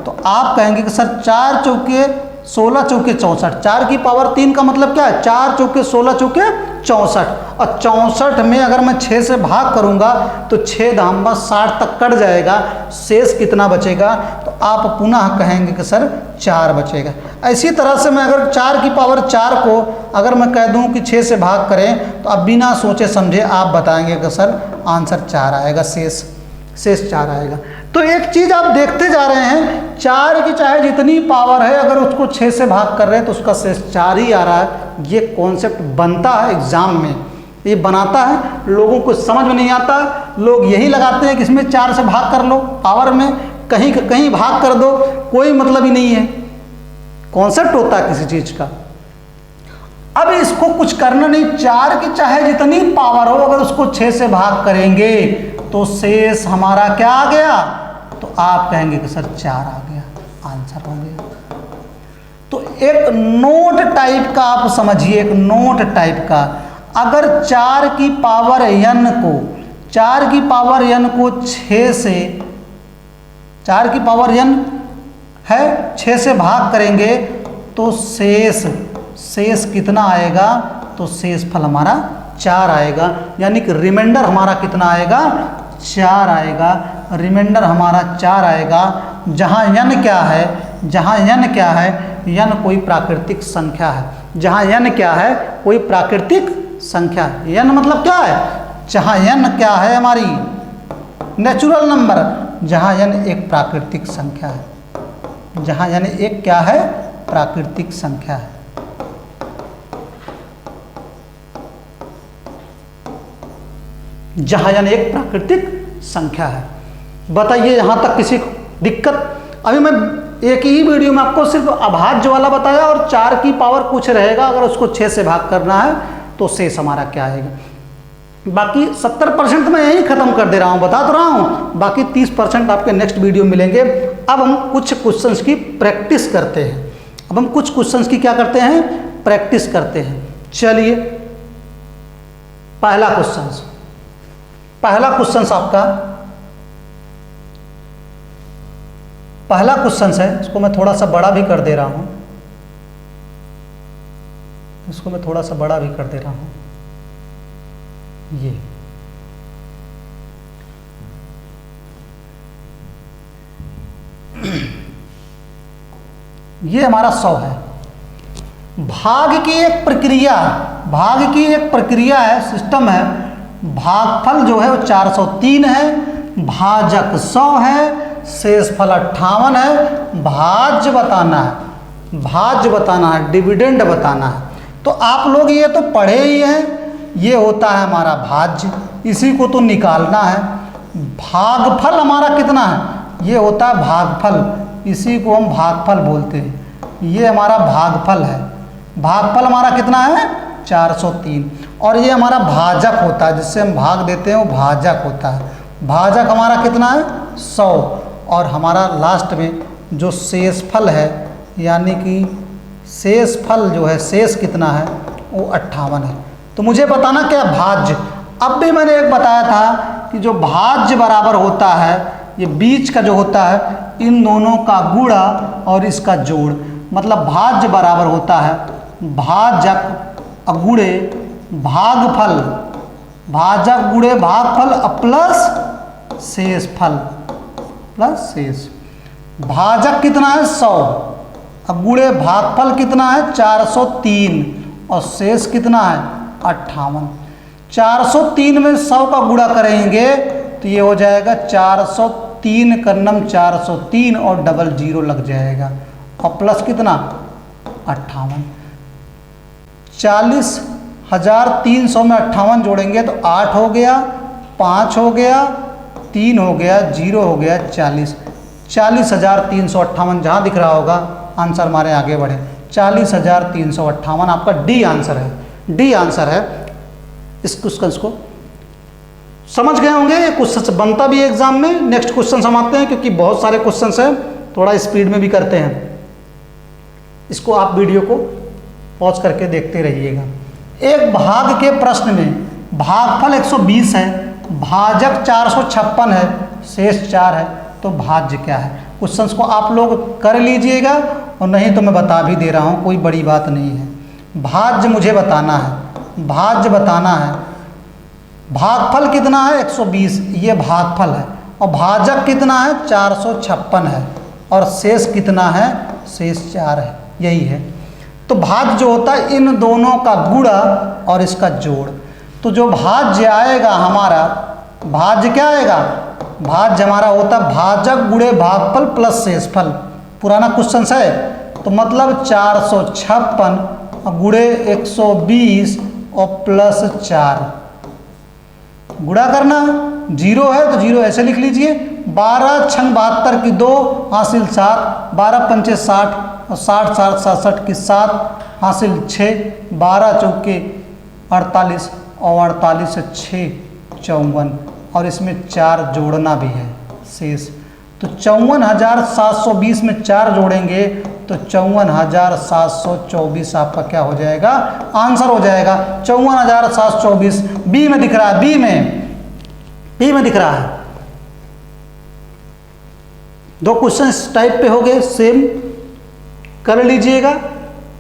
तो आप कहेंगे कि सर 4 चौके 16 चौके 64, 4 की पावर 3 का मतलब क्या है? 4 चौके 16 चौके 64, और 64 में अगर मैं 6 से भाग करूंगा तो 6 धाम 60 तक कट जाएगा, शेष कितना बचेगा? तो आप पुनः कहेंगे कि सर 4 बचेगा। इसी तरह से मैं अगर 4 की पावर 4 को अगर मैं कह दूं कि 6 से भाग करें तो अब बिना सोचे समझे आप बताएंगे कि सर आंसर 4 आएगा, शेष 4 आएगा। तो एक चीज़ आप देखते जा रहे हैं, 4 की चाहे जितनी पावर है अगर उसको 6 से भाग कर रहे हैं तो उसका शेष 4 ही आ रहा है। ये कॉन्सेप्ट बनता है एग्जाम में, ये बनाता है, लोगों को समझ में नहीं आता, लोग यही लगाते हैं कि इसमें 4 से भाग कर लो, पावर में कहीं कहीं भाग कर दो, कोई मतलब ही नहीं है। कॉन्सेप्ट होता है किसी चीज़ का। अब इसको कुछ करना नहीं, 4 की चाहे जितनी पावर हो अगर उसको 6 से भाग करेंगे तो शेष हमारा क्या आ गया? तो आप कहेंगे कि सर 4 आ गया, आंसर हो गया। तो एक नोट टाइप का आप समझिए, एक नोट टाइप का, अगर 4 की पावर n को 4 की पावर n को 6 से 4 की पावर n है 6 से भाग करेंगे तो शेष कितना आएगा? तो शेष फल हमारा 4 आएगा, यानी कि रिमाइंडर हमारा कितना आएगा? 4 आएगा। रिमाइंडर हमारा 4 आएगा। जहाँ n क्या है? जहाँ n क्या है? n कोई प्राकृतिक संख्या है। जहाँ n क्या है? कोई प्राकृतिक संख्या है। n मतलब क्या है? जहाँ n क्या है? हमारी नेचुरल नंबर। जहाँ n एक प्राकृतिक संख्या है। जहाँ n एक क्या है? प्राकृतिक संख्या है। जहाँ n एक प्राकृतिक संख्या है। बताइए यहाँ तक किसी को दिक्कत? अभी मैं एक ही वीडियो में आपको सिर्फ अभाज्य वाला बताया और 4 की पावर कुछ रहेगा, अगर उसको 6 से भाग करना है तो शेष हमारा क्या आएगा। बाकी 70% मैं यही खत्म कर दे रहा हूँ, बता तो रहा हूँ, बाकी 30% आपके नेक्स्ट वीडियो मिलेंगे। अब हम कुछ क्वेश्चंस की प्रैक्टिस करते हैं। अब हम कुछ क्वेश्चंस की क्या करते हैं? प्रैक्टिस करते हैं। चलिए पहला क्वेश्चन है, इसको मैं थोड़ा सा बड़ा भी कर दे रहा हूं, ये हमारा 100 है। भाग की एक प्रक्रिया है, सिस्टम है। भागफल जो है वो 403 है, भाजक 100 है, शेषफल 58 है। भाज्य बताना है, डिविडेंड बताना है। तो आप लोग ये तो पढ़े ही हैं, ये होता है हमारा भाज्य, इसी को तो निकालना है। भागफल हमारा कितना है? ये होता है भागफल, इसी को हम भागफल बोलते हैं। ये हमारा भागफल है। भागफल हमारा कितना है? 403। और ये हमारा भाजक होता है, जिससे हम भाग देते हैं, वो भाजक होता है। भाजक हमारा कितना है? 100। और हमारा लास्ट में जो शेषफल है, यानी कि शेषफल जो है, शेष कितना है? वो 58 है। तो मुझे बताना क्या भाज्य। अब भी मैंने एक बताया था कि जो भाज्य बराबर होता है, ये बीच का जो होता है, इन दोनों का गुणा और इसका जोड़, मतलब भाज्य बराबर होता है भाजक गुणे भागफल, भाजक गुणे भागफल प्लस शेषफल प्लस शेष। भाजक कितना है? 100, अब गुणे भागफल कितना है? 403, और शेष कितना है? 58। 403 में 100 का गुणा करेंगे तो ये हो जाएगा 403 कर्नम 403 और डबल 0 लग जाएगा, और प्लस कितना? 58। 40,300 में 58 जोड़ेंगे तो 8 हो गया, 5 हो गया, 3 हो गया, 0 हो गया, 40। 40,358 जहाँ दिख रहा होगा आंसर हमारे आगे बढ़े। 40,358 आपका डी आंसर है। डी आंसर है। इस क्वेश्चन को समझ गए होंगे। ये क्वेश्चन बनता भी है एग्जाम में। नेक्स्ट क्वेश्चन हम आते हैं, क्योंकि बहुत सारे क्वेश्चन हैं, थोड़ा स्पीड में भी करते हैं। इसको आप वीडियो को पॉज करके देखते रहिएगा। एक भाग के प्रश्न में भागफल 120 है, भाजक 456 है, शेष 4 है, तो भाज्य क्या है। क्वेश्चंस को आप लोग कर लीजिएगा, और नहीं तो मैं बता भी दे रहा हूँ, कोई बड़ी बात नहीं है। भाज्य मुझे बताना है, भाज्य बताना है। भागफल कितना है 120, ये भागफल है, और भाजक कितना है 456 है, और शेष कितना है, शेष 4 है, यही है। तो भाज्य जो होता है इन दोनों का गुणा और इसका जोड़। तो जो भाज्य आएगा हमारा, भाज्य क्या आएगा, भाज्य हमारा होता है भाजक गुणे भागफल प्लस शेषफल। पुराना क्वेश्चन है, तो मतलब 456 गुणे 120 और प्लस 4, गुणा करना, 0 है तो 0 ऐसे लिख लीजिए। 12 छंग 72 की 2 हासिल 7, 12 पंचे 60 और 60 7 67 की 7 हासिल 6, 12 चौके 48 और 48 से 6 54, और इसमें 4 जोड़ना भी है शेष। तो 54,720 में 4 जोड़ेंगे तो 54,724 आपका क्या हो जाएगा, आंसर हो जाएगा 54,724। बी में दिख रहा है, बी में दिख रहा है। दो क्वेश्चन इस टाइप पे हो गए, सेम कर लीजिएगा।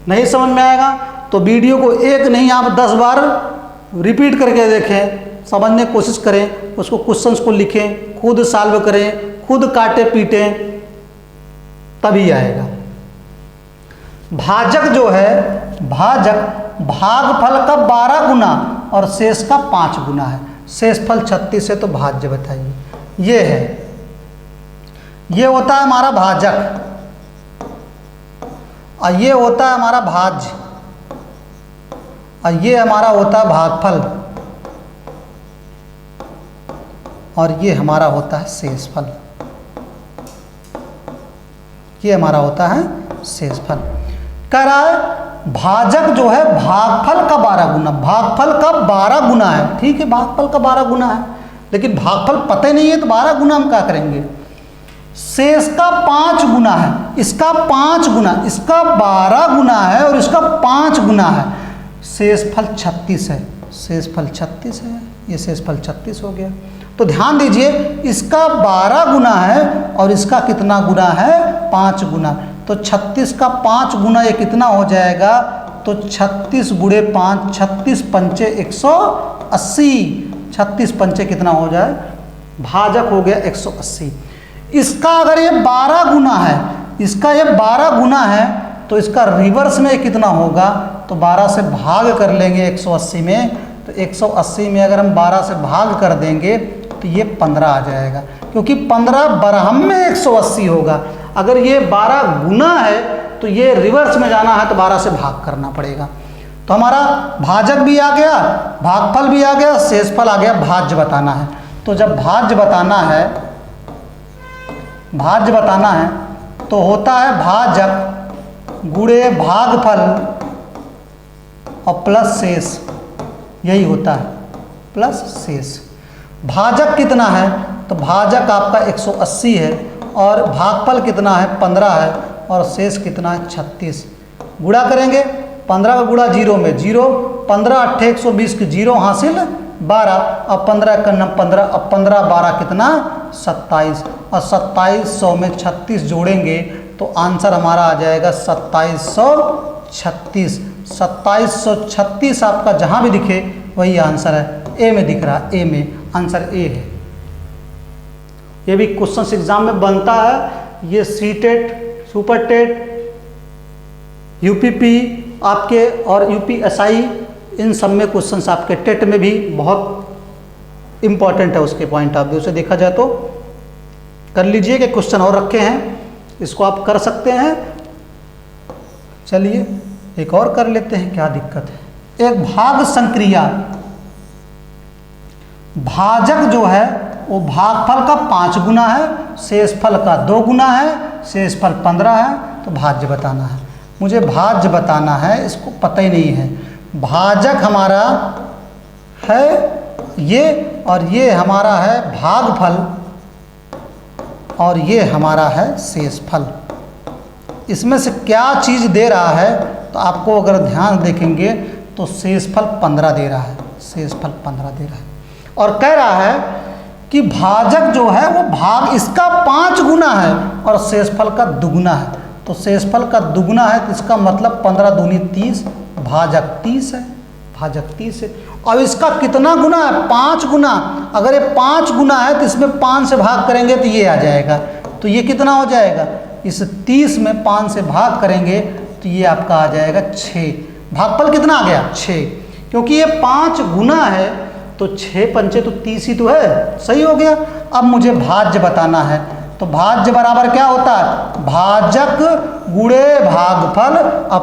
नहीं समझ में आएगा तो वीडियो को एक नहीं आप 10 बार रिपीट करके देखें, समझने की कोशिश करें, उसको क्वेश्चंस को लिखें, खुद सॉल्व करें, खुद काटे पीटें, तभी आएगा। भाजक जो है, भाजक भागफल का 12 गुना और शेष का 5 गुना है। शेषफल 36 है, तो भाज्य बताइए। ये है, ये होता है हमारा भाजक, और ये होता है हमारा भाज्य, और ये हमारा होता है भागफल, और ये हमारा होता है शेषफल। ये हमारा होता है शेषफल। कह रहा है भाजक जो है भागफल का 12 गुना, भागफल का 12 गुना है। ठीक है, भागफल का 12 गुना है, लेकिन भागफल पता ही नहीं है तो 12 गुना हम क्या करेंगे। शेष का 5 गुना है, इसका 5 गुना, इसका 12 गुना है और इसका 5 गुना है। शेषफल 36 है, शेषफल 36 है, ये शेषफल 36 हो गया। तो ध्यान दीजिए, इसका 12 गुना है और इसका कितना गुना है, 5 गुना। तो 36 का 5 गुना ये कितना हो जाएगा, तो 36 गुणे 5, 36 पंचे 180, 36 पंचे कितना हो जाए, भाजक हो गया 180। इसका अगर ये 12 गुना है, इसका ये 12 गुना है, तो इसका रिवर्स में कितना होगा, तो 12 से भाग कर लेंगे 180 में, तो 180 में अगर हम 12 से भाग कर देंगे तो ये 15 आ जाएगा, क्योंकि 15 बरहम में 180 होगा। अगर ये 12 गुना है तो ये रिवर्स में जाना है तो 12 से भाग करना पड़ेगा। तो हमारा भाजक भी आ गया, भागफल भी आ गया, शेषफल आ गया, भाज्य बताना है। तो जब भाज्य बताना है, भाज्य बताना है तो होता है भाजक गुणे भागफल और प्लस शेष, यही होता है, प्लस शेष। भाजक कितना है, तो भाजक आपका 180 है, और भागफल कितना है 15 है, और शेष कितना है 36। गुणा करेंगे, 15 का गुणा 0 में 0, 15 8 120 की 0 हासिल 12, अब 15 का 15, अब 15 12 कितना 27, और 2700 में 36 जोड़ेंगे तो आंसर हमारा आ जाएगा 2736। 2736 आपका जहाँ भी दिखे वही आंसर है। ए में दिख रहा है, ए में आंसर ए है। ये भी क्वेश्चन एग्जाम में बनता है। ये सीटेट, सुपर टेट, यूपीपी आपके और यूपीएसआई, इन सब में क्वेश्चंस आपके टेट में भी बहुत इम्पॉर्टेंट है। उसके पॉइंट ऑफ व्यू से देखा जाए तो कर लीजिए कि क्वेश्चन और रखे हैं, इसको आप कर सकते हैं। चलिए एक और कर लेते हैं, क्या दिक्कत है। एक भाग संक्रिया, भाजक जो है वो भागफल का 5 गुना है, शेषफल का 2 गुना है, शेषफल 15 है, तो भाज्य बताना है। मुझे भाज्य बताना है, इसको पता ही नहीं है। भाजक हमारा है ये, और ये हमारा है भागफल, और ये हमारा है शेषफल। इसमें से क्या चीज़ दे रहा है, तो आपको अगर ध्यान देखेंगे तो शेषफल 15 दे रहा है, शेषफल 15 दे रहा है, और कह रहा है कि भाजक जो है वो भाग इसका 5 गुना है और शेषफल का दुगुना है। तो शेषफल का दुगुना है तो इसका मतलब 15 दूनी 30, भाजक 30 है, भाजक 30 है। अब इसका कितना गुना है, 5 गुना। अगर ये 5 गुना है तो इसमें 5 से भाग करेंगे तो ये आ जाएगा, तो ये कितना हो जाएगा, इस 30 में 5 से भाग करेंगे तो ये आपका आ जाएगा 6। भागफल कितना आ गया, 6, क्योंकि ये 5 गुना है तो 6 पंचे तो 30 ही तो है, सही हो गया। अब मुझे भाज्य बताना है, तो भाज्य बराबर क्या होता है, भाजक गुणे भागफल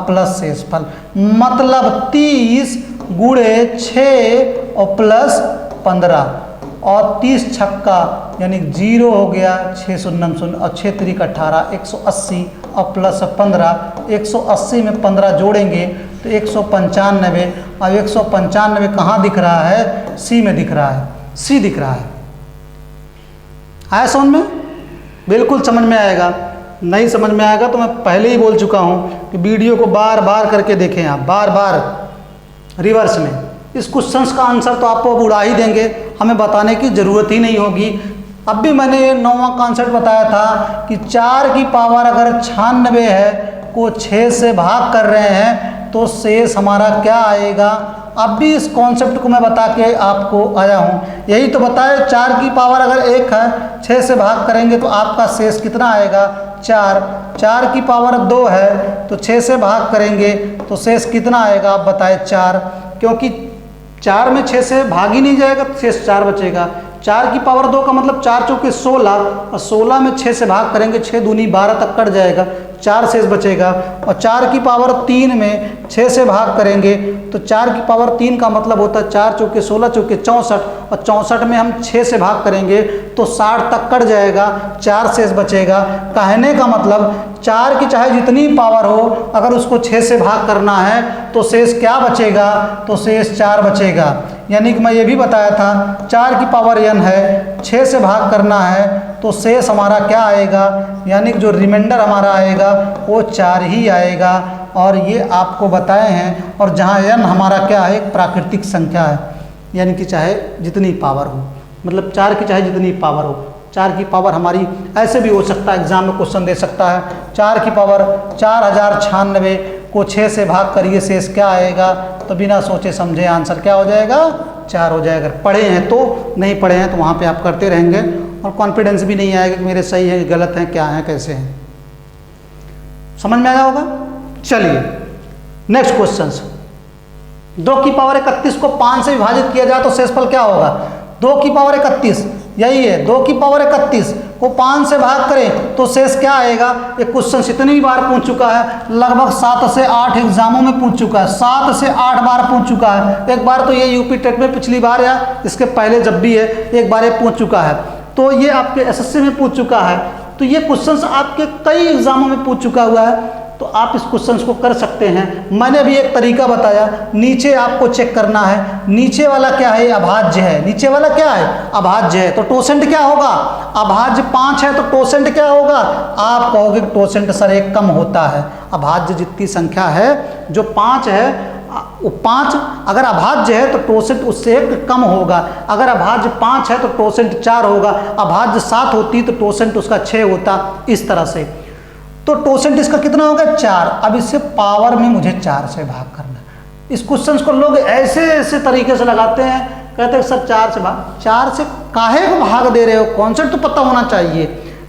प्लस शेषफल, मतलब 30 गुणे 6 और प्लस 15, और 30 छक्का यानी 0 हो गया, 6 शून्य शून्य और 6 3 18, 180 और प्लस 15, 180 में 15 जोड़ेंगे तो 195, और 195 कहाँ दिख रहा है, सी में दिख रहा है, सी दिख रहा है। आया समझ में, बिल्कुल समझ में आएगा। नहीं समझ में आएगा तो मैं पहले ही बोल चुका हूँ कि वीडियो को बार बार करके देखें आप, बार बार रिवर्स में। इस क्वेश्चंस का आंसर तो आपको अब उड़ा ही देंगे, हमें बताने की ज़रूरत ही नहीं होगी। अब भी मैंने 9वां कॉन्सेप्ट बताया था कि 4 की पावर अगर 96 है को 6 से भाग कर रहे हैं तो शेष हमारा क्या आएगा। अब भी इस कॉन्सेप्ट को मैं बता के आपको आया हूँ, यही तो बताया, 4 की पावर अगर 1 है 6 से भाग करेंगे तो आपका शेष कितना आएगा, 4। 4 की पावर 2 है तो 6 से भाग करेंगे तो शेष कितना आएगा, आप बताएं, 4। क्योंकि 4 में 6 से भाग ही नहीं जाएगा तो शेष 4 बचेगा। 4 की पावर 2 का मतलब 4 चौके 16, और 16 में 6 से भाग करेंगे, 6 दूनी 12 तक कट जाएगा, 4 शेष बचेगा। और 4 की पावर 3 में 6 से भाग करेंगे तो 4 की पावर 3 का मतलब होता है 4 चौके 16 चौके 64, और 64 में हम 6 से भाग करेंगे तो 60 तक कट जाएगा, 4 शेष बचेगा। कहने का मतलब 4 की चाहे जितनी पावर हो, अगर उसको 6 से भाग करना है तो शेष क्या बचेगा, तो शेष 4 बचेगा। यानी कि मैं ये भी बताया था 4 की पावर n है, 6 से भाग करना है तो शेष हमारा क्या आएगा, यानी कि जो रिमाइंडर हमारा आएगा वो 4 ही आएगा। और ये आपको बताए हैं, और जहाँ n हमारा क्या है, एक प्राकृतिक संख्या है, यानी कि चाहे जितनी पावर हो, मतलब 4 की चाहे जितनी पावर हो। 4 की पावर हमारी ऐसे भी हो सकता है, एग्जाम में क्वेश्चन दे सकता है, 4 की पावर 4096 को 6 से भाग करिए, शेष क्या आएगा, तो बिना सोचे समझे आंसर क्या हो जाएगा, 4 हो जाएगा। पढ़े हैं तो, नहीं पढ़े हैं तो वहाँ पे आप करते रहेंगे और कॉन्फिडेंस भी नहीं आएगा कि मेरे सही है गलत हैं, क्या हैं कैसे हैं। समझ में आया होगा। चलिए नेक्स्ट क्वेश्चन, 2 की पावर 31 को 5 से विभाजित किया जाए तो शेषफल क्या होगा। 2 की पावर 31 यही है, 2 की पावर 31 को 5 से भाग करें तो शेष क्या आएगा। ये क्वेश्चन इतनी बार पूछ चुका है, लगभग 7 से 8 एग्जामों में पूछ चुका है, 7 से 8 बार पूछ चुका है। एक बार तो ये यूपी टेट में पिछली बार या इसके पहले जब भी है एक बार ये पूछ चुका है, तो ये आपके एसएससी में पूछ चुका है, तो ये क्वेश्चन आपके कई एग्जामों में पूछ चुका हुआ है। तो आप इस क्वेश्चन को कर सकते हैं। मैंने अभी एक तरीका बताया, नीचे आपको चेक करना है, नीचे वाला क्या है, अभाज्य है, नीचे वाला क्या है, अभाज्य है, तो टोसेंट क्या होगा, अभाज्य 5 है तो टोसेंट क्या होगा। आप कहोगे टोसेंट सर एक कम होता है, अभाज्य जितनी संख्या है जो 5 है, वो 5 अगर अभाज्य है तो टोसेंट उससे एक कम होगा। अगर अभाज्य 5 है तो टोसेंट 4 होगा, अभाज्य 7 होती तो टोसेंट उसका 6 होता, इस तरह से। तो टोसेंट इसका कितना होगा, 4। अब इससे पावर में मुझे 4 से भाग करना है। इस क्वेश्चन को लोग ऐसे ऐसे तरीके से लगाते हैं, कहते हैं सर 4 से भाग, 4 से काहे को भाग दे रहे हो, कॉन्सेप्ट तो पता होना चाहिए।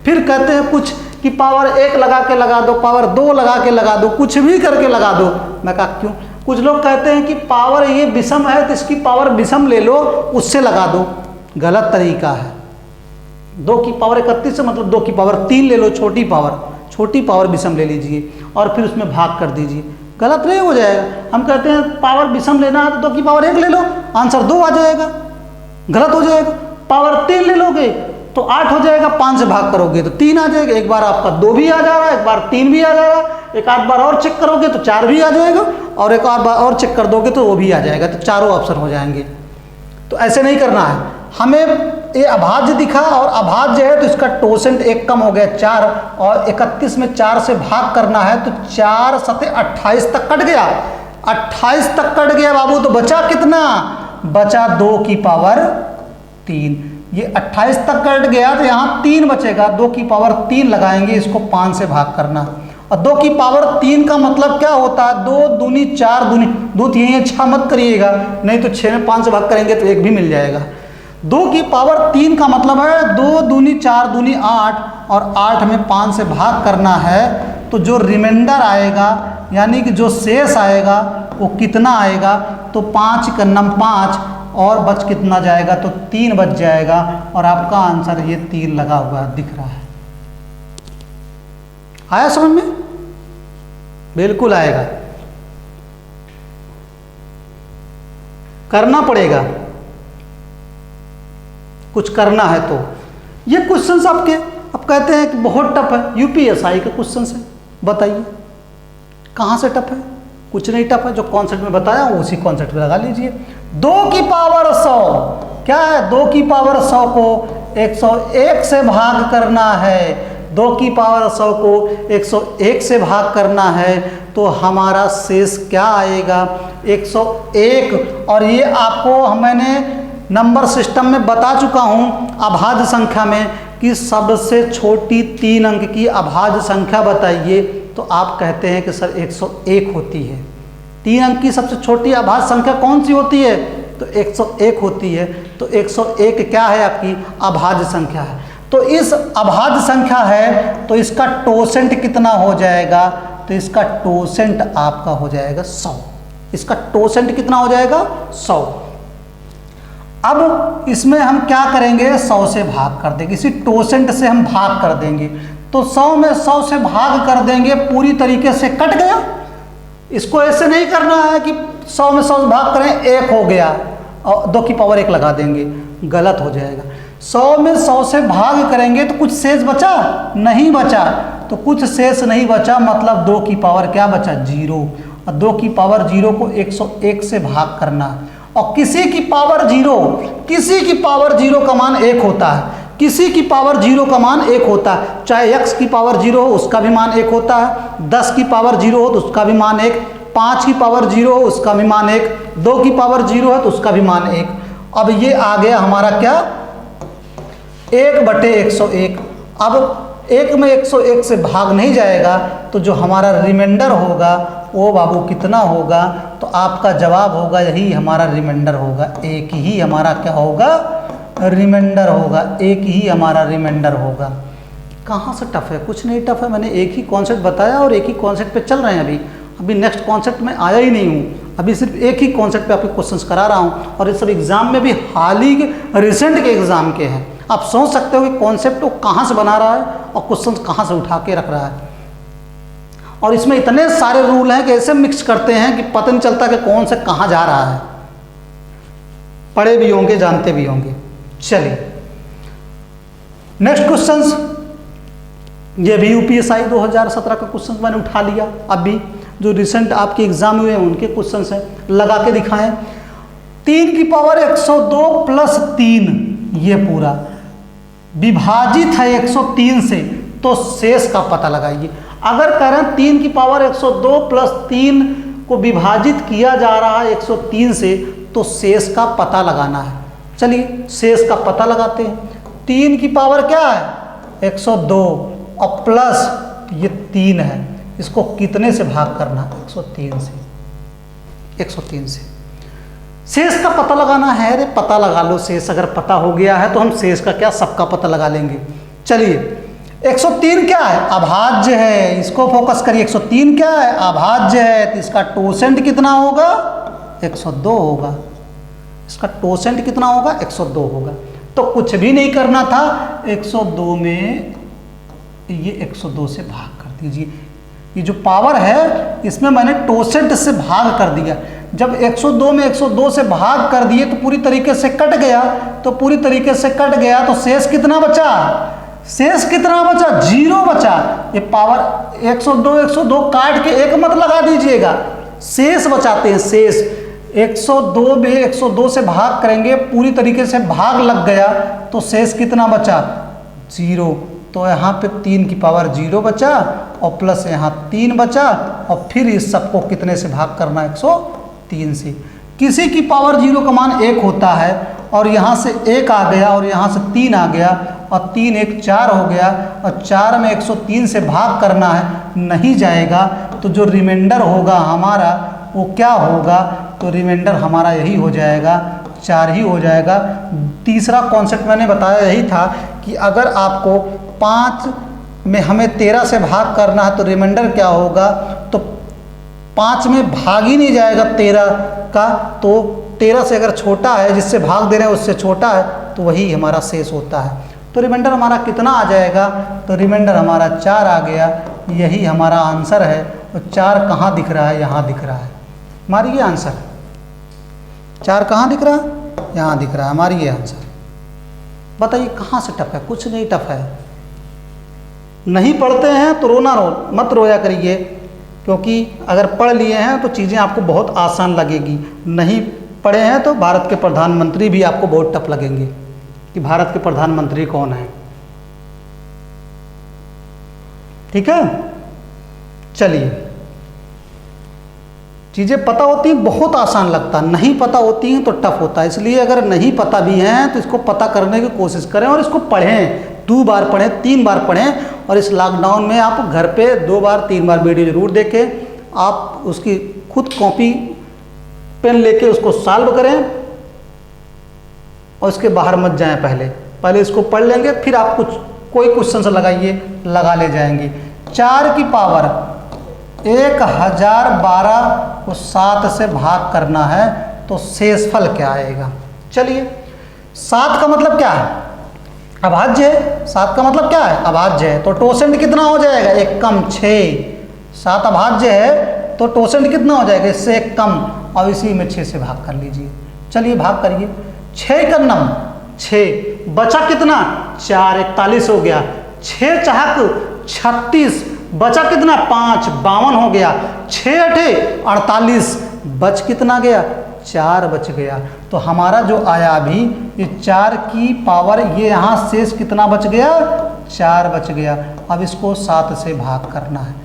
फिर कहते हैं कुछ कि पावर 1 लगा के लगा दो, पावर 2 लगा के लगा दो, कुछ भी करके लगा दो। मैं कहा क्यों। कुछ लोग कहते हैं कि पावर ये विषम है तो इसकी पावर विषम ले लो, उससे लगा दो। गलत तरीका है। 2 की पावर 31 से मतलब 2 की पावर 3 ले लो, छोटी पावर विषम ले लीजिए और फिर उसमें भाग कर दीजिए, गलत नहीं हो जाएगा। हम कहते हैं पावर विषम लेना है तो 2 की पावर 1 ले लो, आंसर 2 आ जाएगा, गलत हो जाएगा। पावर 3 ले लोगे तो 8 हो जाएगा, 5 से भाग करोगे तो 3 आ जाएगा। एक बार आपका 2 भी आ जा रहा है, एक बार 3 भी आ जा रहा है, एक आध बार और चेक करोगे तो 4 भी आ जाएगा, और एक आध बार और चेक कर दोगे तो वो भी आ जाएगा, तो चारों ऑप्शन हो जाएंगे। तो ऐसे नहीं करना है, हमें ये अभाज्य दिखा और अभाज्य है तो इसका टोसेंट एक कम हो गया 4 और 31 में 4 से भाग करना है तो 4 सते 28 तक कट गया, 28 तक कट गया बाबू। तो बचा कितना, बचा 2 की पावर 3। ये 28 तक कट गया तो यहाँ 3 बचेगा, 2 की पावर 3 लगाएंगे, इसको 5 से भाग करना। और 2 की पावर 3 का मतलब क्या होता है, 2 दूनी 4 दूनी 2 3 6 मत करिएगा, नहीं तो 6 में 5 से भाग करेंगे तो 1 भी मिल जाएगा। 2 की पावर 3 का मतलब है 2 दूनी 4 दूनी 8 और 8 में 5 से भाग करना है तो जो रिमाइंडर आएगा यानी कि जो शेष आएगा वो कितना आएगा, तो 5 का नम 5 और बच कितना जाएगा, तो 3 बच जाएगा और आपका आंसर ये 3 लगा हुआ दिख रहा है। आया समझ में? बिल्कुल आएगा, करना पड़ेगा, कुछ करना है तो। ये क्वेश्चंस आपके अब कहते हैं कि बहुत टफ है, यूपीएसआई के क्वेश्चंस है, बताइए कहाँ से टफ है? कुछ नहीं टफ है, जो कॉन्सेप्ट में बताया उसी कॉन्सेप्ट में लगा लीजिए। 2 की पावर 100 क्या है, 2 की पावर 100 को 101 से भाग करना है, 2 की पावर 100 को 101 से भाग करना है तो हमारा शेष क्या आएगा, 101। और ये आपको मैंने नंबर सिस्टम में बता चुका हूँ अभाज्य संख्या में कि सबसे छोटी 3 अंक की अभाज्य संख्या बताइए, तो आप कहते हैं कि सर 101 होती है। 3 अंक की सबसे छोटी अभाज्य संख्या कौन सी होती है, तो 101 होती है। तो 101 क्या है, आपकी अभाज्य संख्या है। तो इस अभाज्य संख्या है तो इसका टोसेंट कितना हो जाएगा, तो इसका टोसेंट आपका हो जाएगा 100। इसका टोसेंट कितना हो जाएगा, 100। अब इसमें हम क्या करेंगे, 100 से भाग कर देंगे, इसी टोसेंट से हम भाग कर देंगे। तो 100 में 100 से भाग कर देंगे, पूरी तरीके से कट गया। इसको ऐसे नहीं करना है कि 100 में 100 से भाग करें 1 हो गया और 2 की पावर 1 लगा देंगे, गलत हो जाएगा। 100 में 100 से भाग करेंगे तो कुछ शेष बचा, नहीं बचा, तो कुछ शेष नहीं बचा मतलब 2 की पावर क्या बचा, 0। और 2 की पावर 0 को 101 से भाग करना। और किसी की पावर 0, किसी की पावर 0 का मान 1 होता है, किसी की पावर 0 का मान 1 होता है, चाहे x की पावर 0 हो उसका भी मान 1 होता है, 10 की पावर 0 हो तो उसका भी मान 1, 5 की पावर 0 हो उसका भी मान 1, 2 की पावर 0 है तो उसका भी मान 1। अब ये आ गया हमारा क्या, 1/101। अब 1 में 101 से भाग नहीं जाएगा तो जो हमारा रिमाइंडर होगा वो बाबू कितना होगा, तो आपका जवाब होगा यही हमारा रिमाइंडर होगा, एक ही हमारा क्या होगा, रिमाइंडर होगा, एक ही हमारा रिमाइंडर होगा। कहाँ से टफ है, कुछ नहीं टफ है, मैंने एक ही कॉन्सेप्ट बताया और एक ही कॉन्सेप्ट पे चल रहे हैं। अभी नेक्स्ट कॉन्सेप्ट में आया ही नहीं हूँ, अभी सिर्फ एक ही कॉन्सेप्ट पे आपके क्वेश्चंस करा रहा हूँ और ये सब एग्जाम में भी हाल ही के रिसेंट के एग्जाम के हैं। आप सोच सकते हो कि कॉन्सेप्ट को कहाँ से बना रहा है और क्वेश्चंस कहाँ से उठा के रख रहा है। और इसमें इतने सारे रूल हैं कि ऐसे मिक्स करते हैं कि पता नहीं चलता कि कौन से कहाँ जा रहा है। पढ़े भी होंगे, जानते भी होंगे। चलिए नेक्स्ट क्वेश्चंस, ये भी यूपीएसआई 2017 का क्वेश्चन मैंने उठा लिया। अभी जो रिसेंट आपके एग्जाम हुए हैं उनके क्वेश्चंस हैं, लगा के दिखाएं। 3 की पावर 102 प्लस 3 ये पूरा विभाजित है 103 से, तो शेष का पता लगाइए। अगर कह रहे हैं 3 की पावर 102 प्लस 3 को विभाजित किया जा रहा है 103 से, तो शेष का पता लगाना है। चलिए शेष का पता लगाते हैं। 3 की पावर क्या है 102 और प्लस ये 3 है, इसको कितने से भाग करना है 103 से, 103 से शेष का पता लगाना है। अरे पता लगा लो, शेष अगर पता हो गया है तो हम शेष का क्या सबका पता लगा लेंगे। चलिए 103 क्या है, अभाज्य है, इसको फोकस करिए। 103 क्या है, अभाज्य है, तो इसका टोसेंट कितना होगा 102 होगा। इसका टोसेंट कितना होगा 102 होगा। तो कुछ भी नहीं करना था, 102 में ये 102 से भाग कर दीजिए। ये जो पावर है इसमें मैंने टोसेंट से भाग कर दिया। जब 102 में 102 से भाग कर दिए तो पूरी तरीके से कट गया, तो पूरी तरीके से कट गया तो शेष कितना बचा, शेष कितना बचा 0 बचा। ये पावर 102 102 काट के 1 मत लगा दीजिएगा, शेष बचाते हैं। शेष 102 में 102 से भाग करेंगे, पूरी तरीके से भाग लग गया तो शेष कितना बचा? 0। तो यहाँ पे 3 की पावर 0 बचा और प्लस यहाँ 3 बचा और फिर इस सबको कितने से भाग करना? 103 से। किसी की पावर 0 का मान 1 होता है और यहाँ से 1 आ गया और यहाँ से 3 आ गया और 3 1 4 हो गया और 4 में 103 से भाग करना है, नहीं जाएगा। तो जो रिमाइंडर होगा हमारा वो क्या होगा? तो रिमाइंडर हमारा यही हो जाएगा, 4 ही हो जाएगा। तीसरा कॉन्सेप्ट मैंने बताया यही था कि अगर आपको 5 में हमें 13 से भाग करना है तो रिमाइंडर क्या होगा? तो 5 में भाग ही नहीं जाएगा 13 का, तो 13 से अगर छोटा है, जिससे भाग दे रहे हैं उससे छोटा है, तो वही हमारा शेष होता है। तो रिमाइंडर हमारा कितना आ जाएगा? तो रिमाइंडर हमारा 4 आ गया। यही हमारा आंसर है। और 4 कहाँ दिख रहा है? यहाँ दिख रहा है। मारिए आंसर। 4 कहाँ दिख रहा है? यहाँ दिख रहा है। मारिए आंसर। बताइए कहाँ से टफ है? कुछ नहीं टफ है। नहीं पढ़ते हैं तो मत रोया करिए, क्योंकि अगर पढ़ लिए हैं तो चीज़ें आपको बहुत आसान लगेगी। नहीं पढ़े हैं तो भारत के प्रधानमंत्री भी आपको बहुत टफ लगेंगे कि भारत के प्रधानमंत्री कौन है। ठीक है, चलिए। चीज़ें पता होती हैं बहुत आसान लगता है, नहीं पता होती हैं तो टफ होता है। इसलिए अगर नहीं पता भी हैं तो इसको पता करने की कोशिश करें और इसको पढ़ें। 2 बार पढ़ें, 3 बार पढ़ें। और इस लॉकडाउन में आप घर पे 2 बार 3 बार वीडियो जरूर देखें। आप उसकी खुद कॉपी पेन लेके उसको सॉल्व करें और उसके बाहर मत जाएं। पहले इसको पढ़ लेंगे, फिर आप कोई क्वेश्चन से लगा ले जाएंगे। 4 की पावर 1012 को 7 से भाग करना है तो शेषफल क्या आएगा? चलिए, 7 का मतलब क्या है? अभाज्य है। 7 का मतलब क्या है? अभाज्य है। तो टोसेंट कितना हो जाएगा? 1 कम 6। 7 अभाज्य है तो टोसेंट कितना हो जाएगा? इससे 1 कम, और इसी में 6 से भाग कर लीजिए। चलिए भाग करिए। 6 का नम 6, बचा कितना? 4, 41 हो गया। 6 चाहक 36, बचा कितना? 5, 52 हो गया। 6 8 48, बच कितना गया? 4 बच गया। तो हमारा जो आया अभी ये 4 की पावर, ये यहाँ शेष कितना बच गया? 4 बच गया। अब इसको 7 से भाग करना है।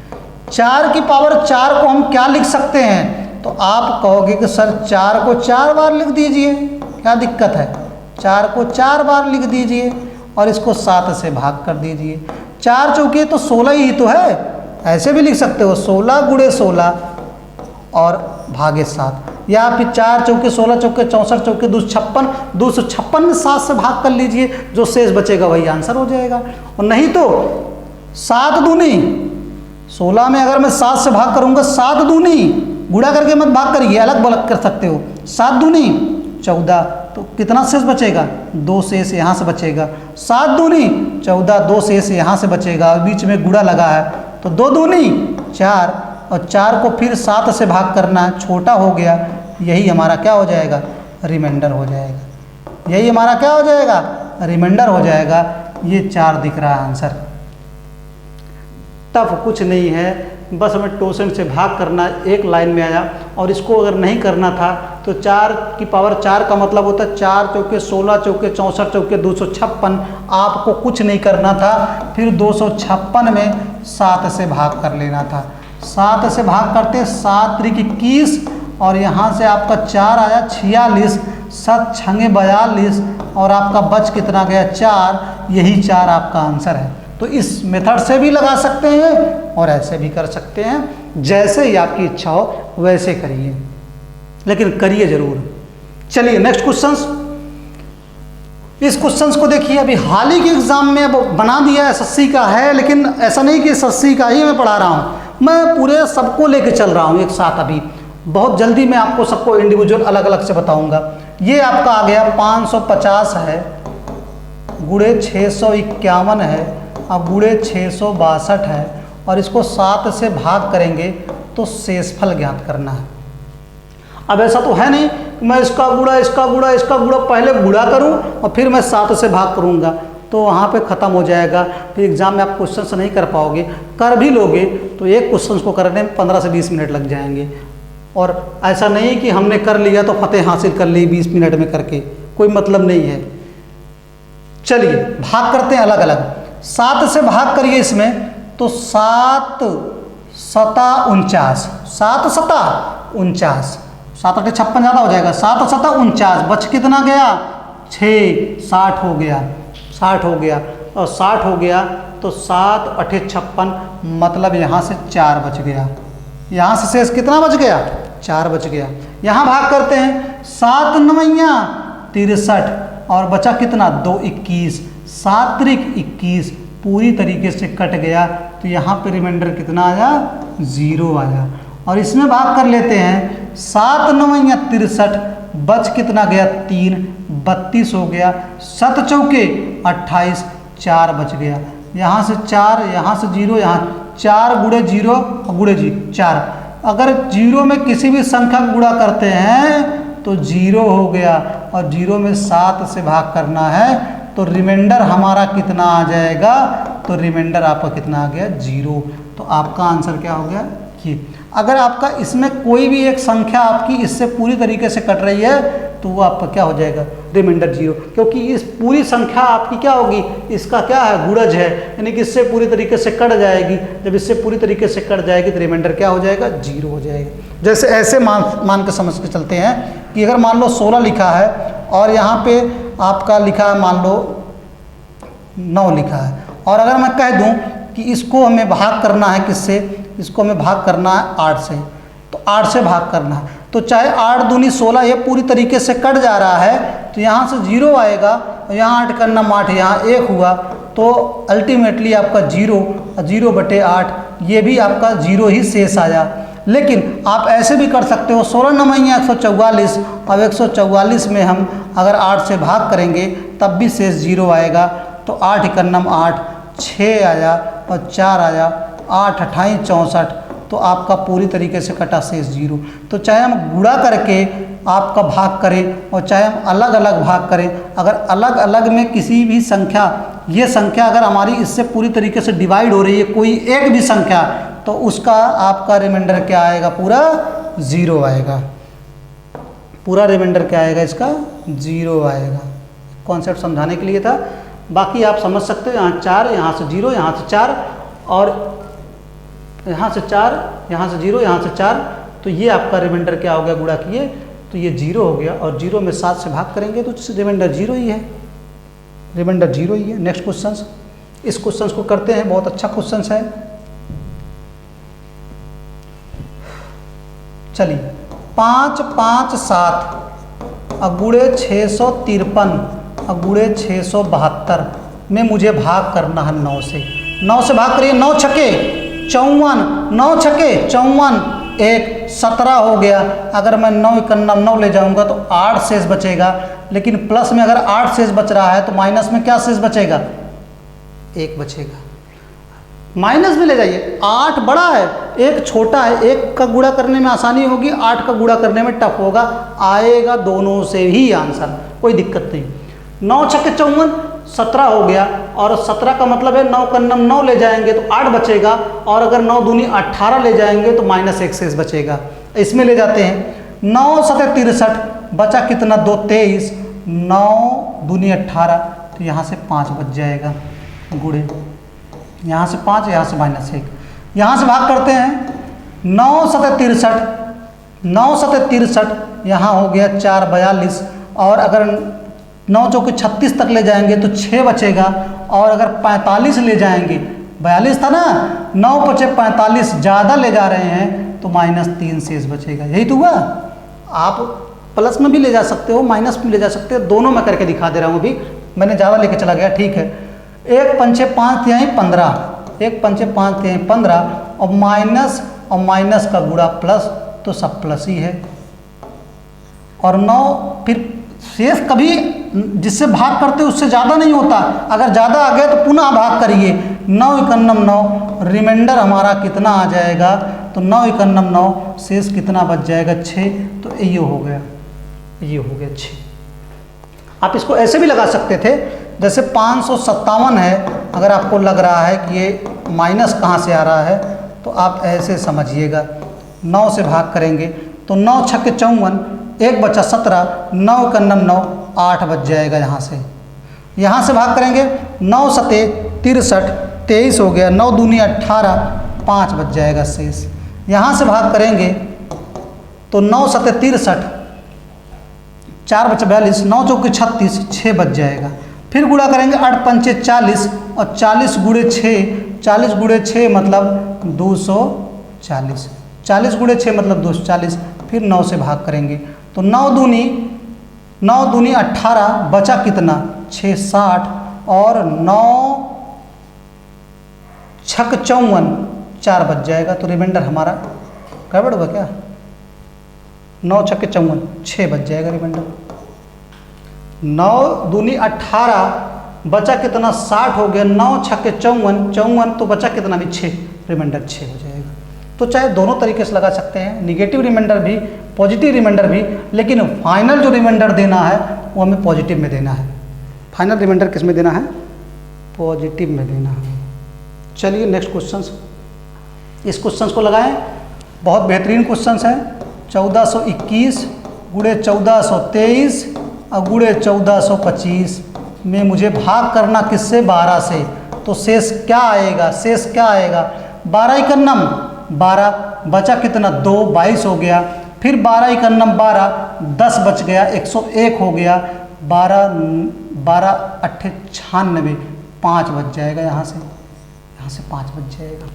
4 की पावर 4 को हम क्या लिख सकते हैं? तो आप कहोगे कि सर 4 को 4 बार लिख दीजिए, क्या दिक्कत है? 4 को 4 बार लिख दीजिए और इसको 7 से भाग कर दीजिए। 4 चौके तो 16 ही तो है, ऐसे भी लिख सकते हो, 16 गुणे 16 और भागे 7, या फिर 4 चौके 16 चौके 64 चौके 256 में 7 से भाग कर लीजिए। जो शेष बचेगा वही आंसर हो जाएगा। और नहीं तो 7 दूनी 16 में अगर मैं 7 से भाग करूंगा, 7 दूनी गुणा करके मत भाग करिए, अलग बलग कर सकते हो। 7 दूनी 14, तो कितना शेष बचेगा? 2 शेष यहाँ से बचेगा। 7 दूनी 14, 2 शेष यहाँ से बचेगा और बीच में गुणा लगा है, तो 2 दूनी 4 और 4 को फिर 7 से भाग करना है, छोटा हो गया। यही हमारा क्या हो जाएगा? रिमाइंडर हो जाएगा। यही हमारा क्या हो जाएगा? रिमाइंडर हो जाएगा। ये 4 दिख रहा है आंसर। टफ कुछ नहीं है, बस हमें टोसेंट से भाग करना है, एक लाइन में आया। और इसको अगर नहीं करना था तो 4 की पावर 4 का मतलब होता है 4 चौके 16 चौके 64 चौके 256। आपको कुछ नहीं करना था, फिर 256 में 7 से भाग कर लेना था। 7 से भाग करते 7 त्रिक 21 और यहाँ से आपका 4 आया 46, 7 छंगे 42 और आपका बच कितना गया? 4। यही 4 आपका आंसर है। तो इस मेथड से भी लगा सकते हैं और ऐसे भी कर सकते हैं, जैसे ही आपकी इच्छा हो वैसे करिए, लेकिन करिए जरूर। चलिए नेक्स्ट क्वेश्चंस। इस क्वेश्चंस को देखिए, अभी हाल ही के एग्जाम में अब बना दिया एसएससी का है, लेकिन ऐसा नहीं कि एसएससी का ही मैं पढ़ा रहा हूँ, मैं पूरे सबको लेके चल रहा हूँ एक साथ। अभी बहुत जल्दी मैं आपको सबको इंडिविजुअल अलग अलग से बताऊंगा। ये आपका आ गया 550 है, गुणे 651 है, अब गुणे 662 है, और इसको 7 से भाग करेंगे तो शेषफल ज्ञात करना है। अब ऐसा तो है नहीं मैं इसका गुणा इसका गुणा इसका गुणा पहले गुणा करूं और फिर मैं 7 से भाग करूंगा, तो वहाँ पे ख़त्म हो जाएगा। फिर एग्ज़ाम में आप क्वेश्चन से नहीं कर पाओगे, कर भी लोगे तो एक क्वेश्चन को करने में 15 से 20 मिनट लग जाएंगे। और ऐसा नहीं कि हमने कर लिया तो फतेह हासिल कर ली 20 मिनट में करके, कोई मतलब नहीं है। चलिए भाग करते हैं अलग अलग। 7 से भाग करिए इसमें, तो 7 सता 49, 7 सता 49, 7 8 56 ज़्यादा हो जाएगा, 7 सता 49, बच कितना गया 6, 60 हो गया, 60 हो गया, और 60 हो गया तो 7 8 56, मतलब यहाँ से 4 बच गया, यहाँ से शेष कितना बच गया 4 बच गया। यहाँ भाग करते हैं, 7 9 63, और बचा कितना 2 21, 7 3 21, पूरी तरीके से कट गया, तो यहाँ पे रिमाइंडर कितना आया 0 आया। और इसमें भाग कर लेते हैं, 7 9 63, बच कितना गया 3, 32 हो गया, 7 चौके 28, 4 बच गया, यहाँ से 4, यहाँ से 0, यहाँ 4 गुणे 0 गुणे 4। अगर 0 में किसी भी संख्या को गुणा करते हैं तो 0 हो गया, और 0 में 7 से भाग करना है तो रिमाइंडर हमारा कितना आ जाएगा, तो रिमाइंडर आपका कितना आ गया 0। तो आपका आंसर क्या हो गया ये। अगर आपका इसमें कोई भी एक संख्या आपकी इससे पूरी तरीके से कट रही है तो वो आपका क्या हो जाएगा रिमाइंडर 0, क्योंकि इस पूरी संख्या आपकी क्या होगी, इसका क्या है गुणज है, यानी कि इससे पूरी तरीके से कट जाएगी। जब इससे पूरी तरीके से कट जाएगी तो रिमाइंडर क्या हो जाएगा 0 हो जाएगा। जैसे ऐसे मान के समझ के चलते हैं कि अगर मान लो 16 लिखा है और यहाँ पे आपका लिखा है मान लो 9 लिखा है, और अगर मैं कह दूँ कि इसको हमें भाग करना है किससे, इसको हमें भाग करना है 8 से, तो 8 से भाग करना है, तो चाहे 8 दूनी 16 ये पूरी तरीके से कट जा रहा है तो यहाँ से 0 आएगा, और यहाँ 8 करना 8, यहाँ 1 हुआ, तो अल्टीमेटली आपका 0, 0/8 ये भी आपका 0 ही शेष आया। लेकिन आप ऐसे भी कर सकते हो, 16 9 144, अब 144 में हम अगर 8 से भाग करेंगे तब भी शेष 0 आएगा, तो 8 1 8, 6 आया और 4 आया, 8 28 64, तो आपका पूरी तरीके से कटा शेष 0। तो चाहे हम गुणा करके आपका भाग करें और चाहे हम अलग अलग भाग करें, अगर अलग अलग में किसी भी संख्या, ये संख्या अगर हमारी इससे पूरी तरीके से डिवाइड हो रही है कोई एक भी संख्या, तो उसका आपका रिमाइंडर क्या आएगा, पूरा 0 आएगा, पूरा रिमाइंडर क्या आएगा इसका 0 आएगा। कॉन्सेप्ट समझाने के लिए था, बाकी आप समझ सकते हो। यहाँ 4, यहाँ से 0, यहाँ से 4, और यहाँ से 4, यहाँ से 0, यहाँ से 4, तो ये आपका रिमाइंडर क्या हो गया, गुणा किए तो ये 0 हो गया, और 0 में 7 से भाग करेंगे तो रिमाइंडर 0 ही है, रिमाइंडर 0 ही है। नेक्स्ट क्वेश्चन, इस क्वेश्चन को करते हैं, बहुत अच्छा क्वेश्चन है। चलिए 5 5 7 अगुड़े 653 अगुड़े 672 में मुझे भाग करना है 9 से। 9 से भाग करिए, 9 छके 54, 9 छके 54, 1 17 हो गया। अगर मैं 9 1 9 ले जाऊंगा तो 8 शेष बचेगा, लेकिन प्लस में अगर 8 शेष बच रहा है तो माइनस में क्या शेष बचेगा, 1 बचेगा। माइनस में ले जाइए, 8 बड़ा है 1 छोटा है, 1 का गुणा करने में आसानी होगी, 8 का गुणा करने में टफ होगा, आएगा दोनों से ही आंसर, कोई दिक्कत नहीं। 9 छके 54, 17 हो गया, और 17 का मतलब है 9 का 9 ले जाएंगे तो 8 बचेगा, और अगर 9 दूनी 18 ले जाएंगे तो -1 शेष बचेगा। इसमें ले जाते हैं 9 7 63, बचा कितना 2 23, 9 दूनी 18, तो यहाँ से 5 बच जाएगा, गुणे यहाँ से 5, यहाँ से -1, यहाँ से भाग करते हैं 9 7 63, 9 7 63, यहाँ हो गया 4 42, और अगर 9 चौके 36 तक ले जाएंगे तो 6 बचेगा, और अगर 45 ले जाएंगे, 42 था ना, 9 बचे 45 ज़्यादा ले जा रहे हैं तो -3 शेष बचेगा। यही तो हुआ। आप प्लस में भी ले जा सकते हो, माइनस में ले जा सकते हो, दोनों में करके दिखा दे रहा हूँ। अभी मैंने ज़्यादा लेके चला गया, ठीक है। 1 पंचे 5 तिहाई 15, 1 पंचे 5 तिहाई 15, और माइनस का गुणा प्लस, तो सब प्लस ही है। और 9 फिर शेष कभी जिससे भाग करते उससे ज़्यादा नहीं होता, अगर ज़्यादा आ गया तो पुनः भाग करिए। 9 1 9, रिमाइंडर हमारा कितना आ जाएगा, तो 9 1 9, शेष कितना बच जाएगा 6, तो ये हो गया, ये हो गया 6। आप इसको ऐसे भी लगा सकते थे, जैसे 557 है, अगर आपको लग रहा है कि ये माइनस कहाँ से आ रहा है तो आप ऐसे समझिएगा, 9 से भाग करेंगे तो 9 छक्के 54, 1 बचा 17, 9 का 9, 8 बच जाएगा। यहाँ से भाग करेंगे, 9 सते 63, 23 हो गया, 9 दूनी 18, 5 बच जाएगा शेष। यहाँ से भाग करेंगे तो 9 सते 63, 4 बचा 42, 9 चौके 36, 6 बच जाएगा। फिर गुणा करेंगे 8 पंचे 40 और 40 गुणे 6, 40 गुणे 6 मतलब 240, 40 गुणे 6 मतलब 240। फिर 9 से भाग करेंगे तो 9 दूनी 18, बचा कितना 6 60 और 9 छक 54, 4 बच जाएगा। तो रिमाइंडर हमारा गड़बड़ होगा क्या, 9 छक्के 54, 6 बच जाएगा रिमाइंडर। 9 दूनी 18, बचा कितना 60 हो गया, 9 छक्के 54, तो बचा कितना भी 6, रिमाइंडर 6 हो जाएगा। तो चाहे दोनों तरीके से लगा सकते हैं, निगेटिव रिमाइंडर भी पॉजिटिव रिमाइंडर भी, लेकिन फाइनल जो रिमाइंडर देना है वो हमें पॉजिटिव में देना है। फाइनल रिमाइंडर किस में देना है, पॉजिटिव में देना है। चलिए नेक्स्ट क्वेश्चन, इस क्वेश्चन को लगाएं, बहुत बेहतरीन क्वेश्चन है। 1421 गुणे 1423 और गुणे 1425 में मुझे भाग करना किससे, 12 से। तो शेष क्या आएगा, 12 इकन्नम 12, बचा कितना 2, 22 हो गया। फिर 12 इकन्नम 12, 10 बच गया, 101 हो गया, 12 अट्ठे 96, 5 बच जाएगा। यहाँ से 5 बच जाएगा।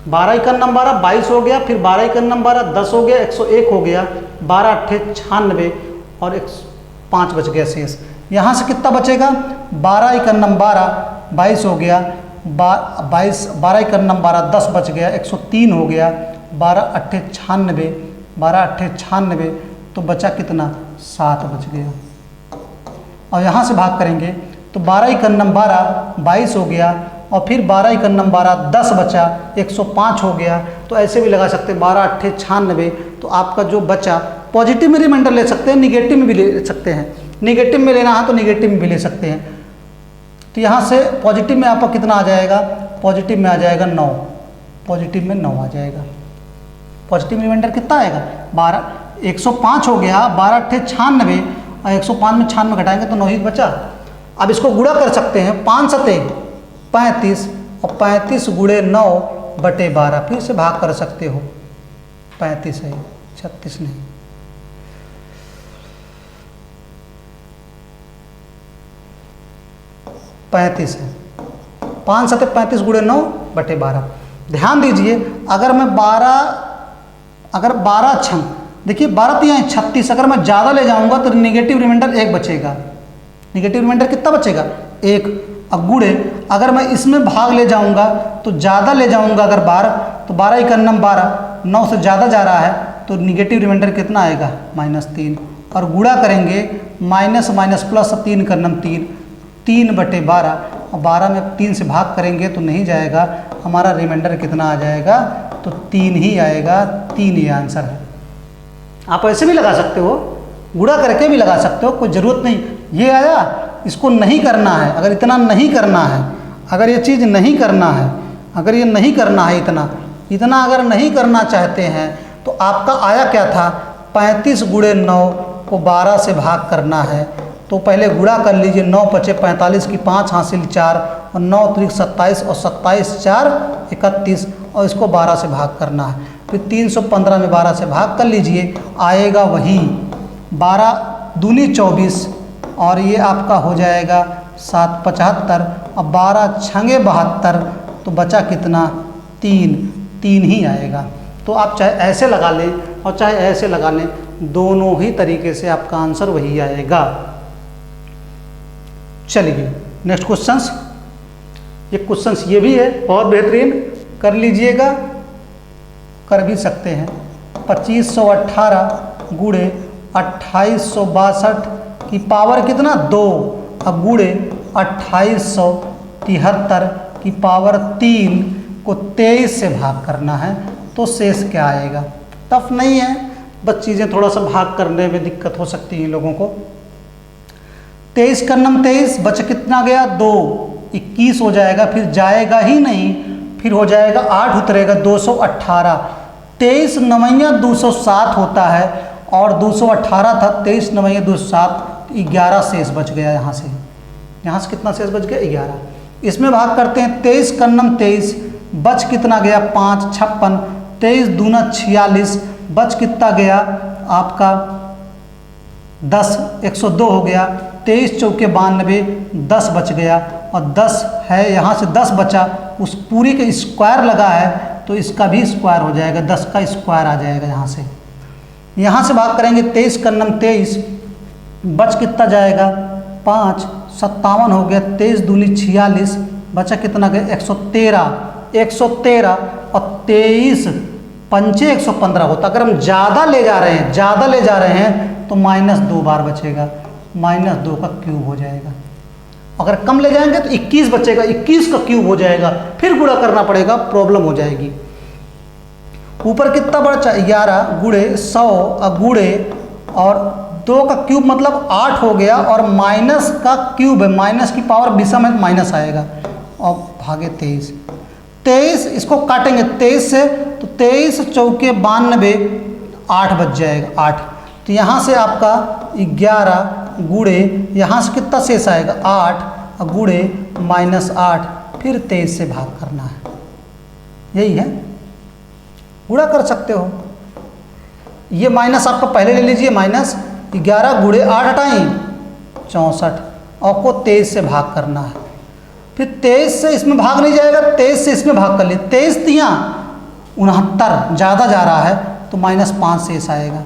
12 इकन्नम 12, 22 हो गया, फिर 12 इकन्नम 12, 10 हो गया, 101 हो गया, 12 अट्ठे 96 और 5 बच गया शेष। यहाँ से कितना बचेगा, 12 इकन्नम 12, 22 हो गया, 12 इकन्नम 12, 10 बच गया, 103 हो गया, 12 अट्ठे 96, तो बचा कितना 7 बच गया। और यहाँ से भाग करेंगे तो 12 इकन्नम 12, 22 हो गया, और फिर 12 इकन्नम 12, 10 बचा, 105 हो गया। तो ऐसे भी लगा सकते हैं 12 अट्ठे 96। तो आपका जो बचा, पॉजिटिव में रिमाइंडर ले सकते हैं, निगेटिव में भी ले सकते हैं। निगेटिव में लेना है तो निगेटिव में भी ले सकते हैं। तो यहाँ से पॉजिटिव में आपका कितना आ जाएगा, पॉजिटिव में आ जाएगा 9, पॉजिटिव में 9 आ जाएगा। पॉजिटिव रिमाइंडर कितना आएगा, 105 हो गया, 12 अट्ठे 96 और 105 में 96 घटाएंगे तो 9 ही बचा। अब इसको गुणा कर सकते हैं, 5 सते 35 और 35 गुणे 9 बटे 12, फिर से भाग कर सकते हो। 35 है, 36 नहीं। 35 है, 5 सते 35 गुणे 9 बटे 12। ध्यान दीजिए, अगर 12 छम, देखिए 12 तो यहाँ 36, अगर मैं ज़्यादा ले जाऊंगा तो निगेटिव रिमाइंडर 1 बचेगा। निगेटिव रिमाइंडर कितना बचेगा, 1। अब गुणे, अगर मैं इसमें भाग ले जाऊंगा तो ज़्यादा ले जाऊंगा, अगर 12 तो 12 इकन्नम 12, 9 से ज़्यादा जा रहा है तो निगेटिव रिमाइंडर कितना आएगा, -3। और गुणा करेंगे, माइनस माइनस प्लस 3 इकन्नम 3 बटे 12, और 12 में 3 से भाग करेंगे तो नहीं जाएगा, हमारा रिमाइंडर कितना आ जाएगा, तो 3 ही आएगा। 3 ही आंसर है। आप ऐसे भी लगा सकते हो, गुणा करके भी लगा सकते हो, कोई ज़रूरत नहीं। ये आया, इसको नहीं करना है, अगर इतना नहीं करना है, अगर ये चीज़ नहीं करना है, अगर ये नहीं करना है, इतना अगर नहीं करना चाहते हैं तो आपका आया क्या था, 35 गुणे 9 को 12 से भाग करना है। तो पहले गुणा कर लीजिए, 9 पचे 45 की 5 हासिल 4 और 9 त्रिक 27 और 27 4 31, और इसको 12 से भाग करना है। फिर 315 में 12 से भाग कर लीजिए, आएगा वही 12 दूनी 24, और ये आपका हो जाएगा 7 75 और 12 छंगे 72, तो बचा कितना, 3 ही आएगा। तो आप चाहे ऐसे लगा लें और चाहे ऐसे लगा लें, दोनों ही तरीके से आपका आंसर वही आएगा। चलिए नेक्स्ट क्वेश्चंस, ये क्वेश्चंस ये भी है बहुत बेहतरीन, कर लीजिएगा, कर भी सकते हैं। 2518 गुणे 2862 की पावर कितना, 2, अब गुणे 2873 की पावर 3 को 23 से भाग करना है, तो शेष क्या आएगा। टफ नहीं है, बस चीज़ें थोड़ा सा भाग करने में दिक्कत हो सकती है लोगों को। 23 कन्नम 23, बच कितना गया, 2, 21 हो जाएगा, फिर जाएगा ही नहीं, फिर हो जाएगा 8 उतरेगा, 218। 23 9 207 होता है, और 218 था, 23 9 207, 11 शेष बच गया यहाँ से कितना शेष बच गया 11। इसमें भाग करते हैं 23 कन्नम 23, बच कितना गया 5 56, 23 दूना 46, बच कितना गया आपका 10 102 हो गया, 23 चौके 92, 10 बच गया और 10 है यहाँ से 10 बचा, उस पूरी के स्क्वायर लगा है तो इसका भी स्क्वायर हो जाएगा, 10 का स्क्वायर आ जाएगा यहाँ से भाग करेंगे 23 कन्नम 23, बच कितना जाएगा 5 57 हो गया, 23 दूनी 46, बचा कितना गया 113 और 23 पंचे 115 होता। अगर हम ज़्यादा ले जा रहे हैं तो -2 बार बचेगा, -2 का क्यूब हो जाएगा। अगर कम ले जाएंगे तो 21 बचेगा, 21 का क्यूब हो जाएगा, फिर गुणा करना पड़ेगा, प्रॉब्लम हो जाएगी। ऊपर कितना बचा 11 गुणे 100 गुणे और 2 का क्यूब मतलब 8 हो गया और माइनस का क्यूब है, माइनस की पावर विषम है, माइनस आएगा और भागे 23 इसको काटेंगे 23 से तो 23 चौके 92, 8 बच जाएगा 8। तो यहाँ से आपका 11 गुणे यहाँ से कितना शेष आएगा 8 गुणे -8, फिर 23 से भाग करना है, यही है, गुणा कर सकते हो। ये माइनस आपका पहले ले लीजिए, -11 गुणे 8 हटाएं 64 और को 23 से भाग करना है, फिर 23 से इसमें भाग नहीं जाएगा, 23 से इसमें भाग कर लिए, 23 दिया 69 ज़्यादा जा रहा है तो -5 शेष आएगा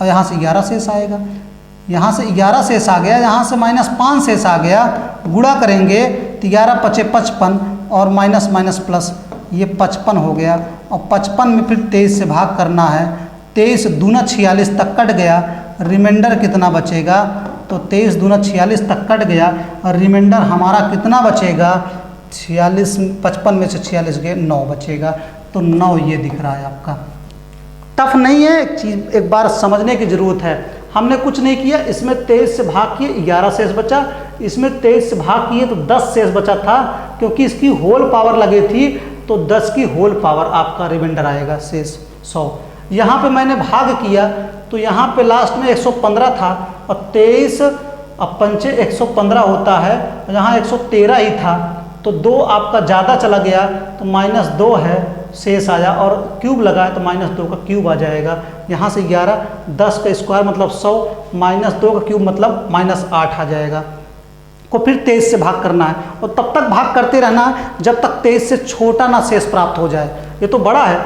और यहाँ से 11 शेष आएगा, यहाँ से 11 शेष आ गया, यहाँ से -5 शेष आ गया, गुणा करेंगे तो 11 पचे 55 और माइनस प्लस ये 55 हो गया और 55 में फिर 23 से भाग करना है, 23 दूना 46 तक कट गया, रिमाइंडर कितना बचेगा तो 23 दूना 46 तक कट गया और रिमाइंडर हमारा कितना बचेगा 46, 55 में से 46 गए 9 बचेगा, तो 9 ये दिख रहा है आपका। टफ नहीं है, एक चीज़ एक बार समझने की ज़रूरत है। हमने कुछ नहीं किया, इसमें 23 से भाग किए 11 शेष बचा, इसमें 23 से भाग किए तो 10 शेष बचा था, क्योंकि इसकी होल पावर लगी थी तो 10 की होल पावर आपका रिमाइंडर आएगा शेष 100। यहाँ पे मैंने भाग किया तो यहाँ पे लास्ट में 115 था और 23 अब पंचे 115 होता है, यहाँ 113 ही था तो 2 आपका ज़्यादा चला गया तो -2 है शेष आया और क्यूब लगाया तो -2 का क्यूब आ जाएगा। यहाँ से 11, 10 का स्क्वायर मतलब 100, -2 का क्यूब मतलब -8 आ जाएगा, को फिर 23 से भाग करना है और तब तक भाग करते रहना है जब तक 23 से छोटा ना शेष प्राप्त हो जाए। ये तो बड़ा है,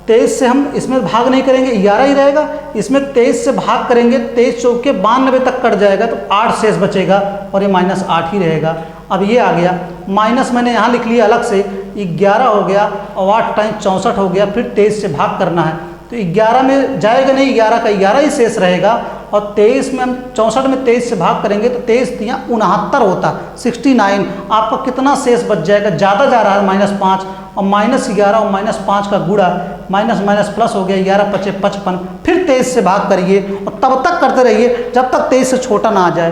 23 से हम इसमें भाग नहीं करेंगे 11 ही रहेगा, इसमें 23 से भाग करेंगे 23 चौके 92 तक कट जाएगा तो 8 शेष बचेगा और ये -8 ही रहेगा। अब ये आ गया, माइनस मैंने यहाँ लिख लिया अलग से, 11 हो गया और 8 टाइम 64 हो गया, फिर 23 से भाग करना है तो 11 में जाएगा नहीं, 11 का 11 ही शेष रहेगा और 23 में हम 64 में 23 से भाग करेंगे तो 23 दिया 69 होता, 69। आपका कितना शेष बच जाएगा, ज़्यादा जा रहा है -5 और -11 और -5 का गुणा माइनस प्लस हो गया, 11 पचे 55, फिर 23 से भाग करिए और तब तक करते रहिए जब तक 23 से छोटा ना आ जाए।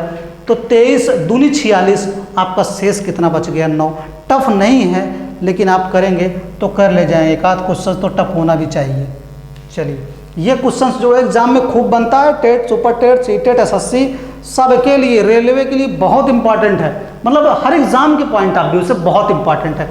तो 23 दूनी 46, आपका शेष कितना बच गया 9। टफ नहीं है लेकिन आप करेंगे तो कर ले जाएं, एक आध क्वेश्चन तो टफ होना भी चाहिए। चलिए, ये क्वेश्चन जो एग्जाम में खूब बनता है, TET, super TET, C TET, SSC सबके लिए, रेलवे के लिए बहुत इंपॉर्टेंट है, मतलब हर एग्जाम के पॉइंट ऑफ व्यू से बहुत इंपॉर्टेंट है,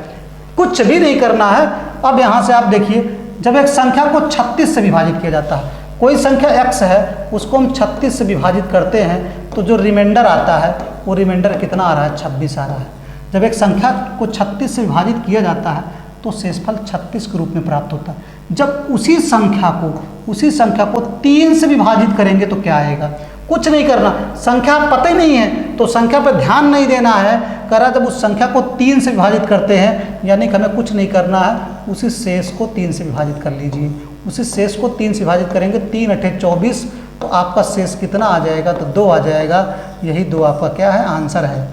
कुछ भी नहीं करना है। अब यहाँ से आप देखिए, जब एक संख्या को 36 से विभाजित किया जाता है, कोई संख्या x है उसको हम 36 से विभाजित करते हैं तो जो रिमाइंडर आता है वो रिमाइंडर कितना आ रहा है 26 आ रहा है। जब एक संख्या को 36 से विभाजित किया जाता है तो शेषफल 36 के रूप में प्राप्त होता है। जब उसी संख्या को 3 से विभाजित करेंगे तो क्या आएगा, कुछ नहीं करना, संख्या पता ही नहीं है तो संख्या पर ध्यान नहीं देना है, करा जब उस संख्या को 3 से विभाजित करते हैं यानी कि हमें कुछ नहीं करना है, उसी शेष को 3 से विभाजित कर लीजिए। उसी शेष को 3 से विभाजित करेंगे, 3 अठे 24, तो आपका शेष कितना आ जाएगा तो 2 आ जाएगा। यही 2 आपका क्या है, आंसर है।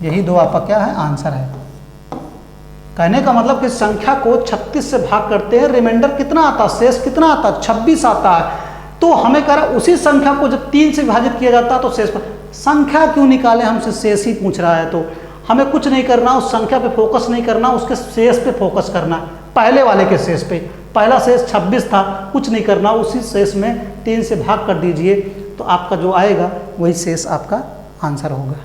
यही 2 आपका क्या है, आंसर है। कहने का मतलब कि संख्या को 36 से भाग करते हैं, रिमाइंडर कितना आता है, शेष कितना आता है 26 आता है। तो हमें कह रहा उसी संख्या को जब 3 से विभाजित किया जाता है तो शेष पर, संख्या क्यों निकालें, हमसे शेष ही पूछ रहा है तो हमें कुछ नहीं करना, उस संख्या पे फोकस नहीं करना, उसके शेष पे फोकस करना है, पहले वाले के शेष पे। पहला शेष 26 था, कुछ नहीं करना, उसी शेष में 3 से भाग कर दीजिए तो आपका जो आएगा वही शेष आपका आंसर होगा।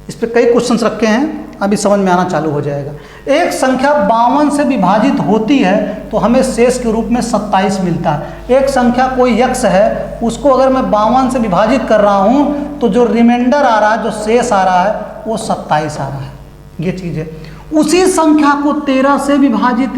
इस पे कई क्वेश्चंस रखे हैं, अभी समझ में आना चालू हो जाएगा। एक संख्या 52 से विभाजित होती है तो हमें शेष के रूप में 27 मिलता है। एक संख्या कोई x है, उसको अगर मैं 52 से विभाजित कर रहा हूँ तो जो रिमाइंडर आ रहा है, जो शेष आ रहा है वो 27 आ रहा है। ये चीज़ है। उसी संख्या को 13 से विभाजित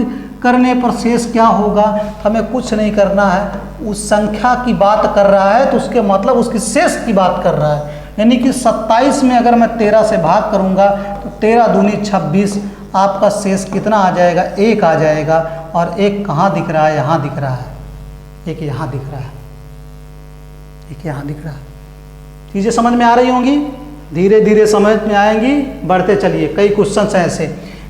करने पर शेष क्या होगा? हमें कुछ नहीं करना है, उस संख्या की बात कर रहा है तो उसके मतलब उसकी शेष की बात कर रहा है। यानी कि 27 में अगर मैं 13 से भाग करूंगा तो 13 दूनी 26, आपका शेष कितना आ जाएगा? 1 आ जाएगा। और 1 कहाँ दिख रहा है? यहाँ दिख रहा है। एक यहाँ दिख रहा है, एक यहाँ दिख रहा है। चीज़ें समझ में आ रही होंगी, धीरे धीरे समझ में आएंगी, बढ़ते चलिए। कई क्वेश्चन हैं ऐसे।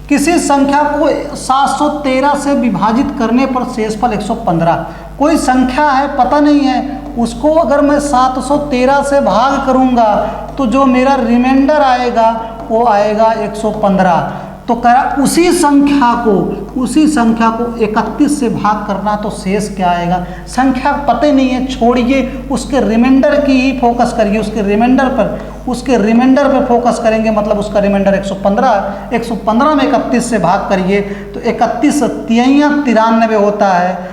किसी संख्या को 713 से विभाजित करने पर शेषफल 115। कोई संख्या है, पता नहीं है, उसको अगर मैं 713 से भाग करूंगा तो जो मेरा रिमाइंडर आएगा वो आएगा 115। तो उसी संख्या को 31 से भाग करना तो शेष क्या आएगा? संख्या पता नहीं है, छोड़िए, उसके रिमाइंडर की ही फोकस करिए। उसके रिमाइंडर पर फोकस करेंगे, मतलब उसका रिमाइंडर 115। 115 में 31 से भाग करिए तो 31 93 होता है।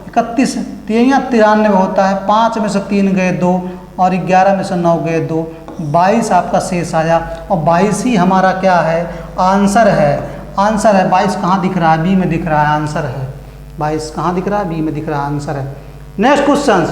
31 93 होता है। 5 में से 3 गए 2 और 11 में से 9 गए 2, 22 आपका शेष आया। और 22 ही हमारा क्या है? आंसर है। आंसर है 22 कहाँ दिख रहा है? बी में दिख रहा है, आंसर है 22 कहाँ दिख रहा है? बी में दिख रहा है, आंसर है। Next question.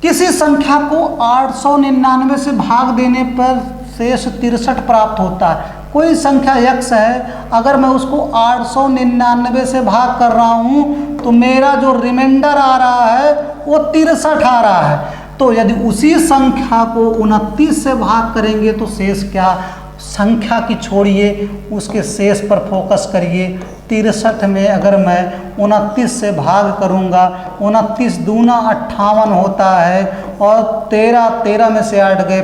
किसी संख्या को 899 से भाग देने पर शेष 63 प्राप्त होता है। कोई संख्या x है, अगर मैं उसको 899 से भाग कर रहा हूँ तो मेरा जो रिमाइंडर आ रहा है वो 63 आ रहा है। तो यदि उसी संख्या को 29 से भाग करेंगे तो शेष क्या? संख्या की छोड़िए, उसके शेष पर फोकस करिए। 63 में अगर मैं 29 से भाग करूंगा, 29 दूना 58 होता है और 13 में से 8 गए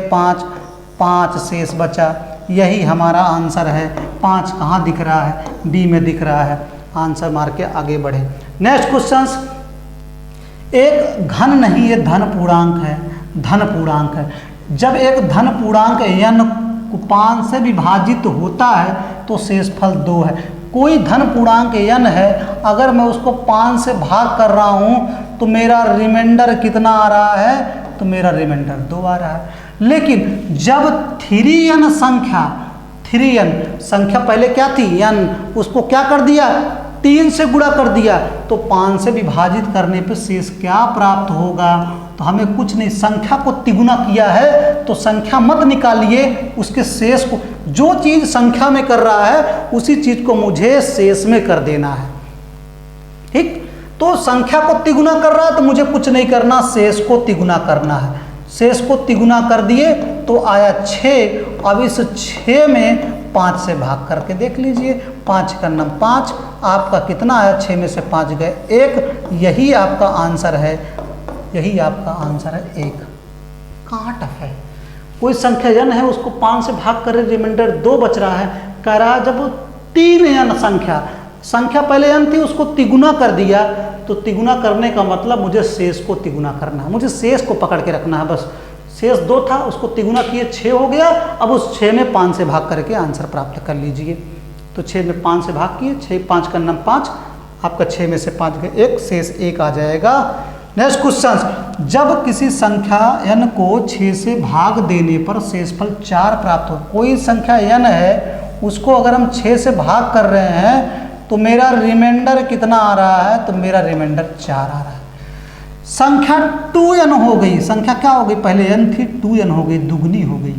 5 शेष बचा। यही हमारा आंसर है। 5 कहाँ दिख रहा है? बी में दिख रहा है। आंसर मार के आगे बढ़े। Next question. एक घन नहीं, ये धन पूर्णांक है। धन पूर्णांक है। जब एक धन पूर्णांक n 5 से विभाजित होता है तो शेषफल 2 है। कोई धन पूर्णांक n है, अगर मैं उसको 5 से भाग कर रहा हूँ तो मेरा रिमाइंडर कितना आ रहा है? तो मेरा रिमाइंडर 2 आ रहा है। लेकिन जब 3n संख्या पहले क्या थी? n, उसको क्या कर दिया? 3 से गुणा कर दिया तो 5 से विभाजित करने पर शेष क्या प्राप्त होगा? तो हमें कुछ नहीं, संख्या को तिगुना किया है तो संख्या मत निकालिए, उसके शेष को, जो चीज़ संख्या में कर रहा है उसी चीज़ को मुझे शेष में कर देना है। ठीक, तो संख्या को तिगुना कर रहा है तो मुझे कुछ नहीं करना, शेष को तिगुना करना है। शेष को तिगुना कर दिए तो आया 6। अब इस 6 में 5 से भाग करके देख लीजिए। 5 का नम 5, आपका कितना आया? 6 में से 5 गए 1। यही आपका आंसर है, यही आपका आंसर है 1। कहाँ टफ है? कोई संख्या n है, उसको 5 से भाग कर रिमाइंडर 2 बच रहा है। कह रहा जब 3n संख्या पहले n थी, उसको तिगुना कर दिया तो तिगुना करने का मतलब मुझे शेष को तिगुना करना है, मुझे शेष को पकड़ के रखना है बस। शेष 2 था, उसको तिगुना किए 6 हो गया। अब उस 6 में 5 से भाग करके आंसर प्राप्त कर लीजिए। तो 6 में 5 से भाग किए, 6 5 का नम 5, आपका 6 में से 5 गए 1, शेष 1 आ जाएगा। Next question. जब किसी संख्या n को 6 से भाग देने पर शेषफल 4 प्राप्त हो। कोई संख्या n है, उसको अगर हम 6 से भाग कर रहे हैं तो मेरा रिमाइंडर कितना आ रहा है? तो मेरा रिमाइंडर 4 आ रहा है। संख्या 2n हो गई। संख्या क्या हो गई? पहले n थी, 2n हो गई, दुगनी हो गई।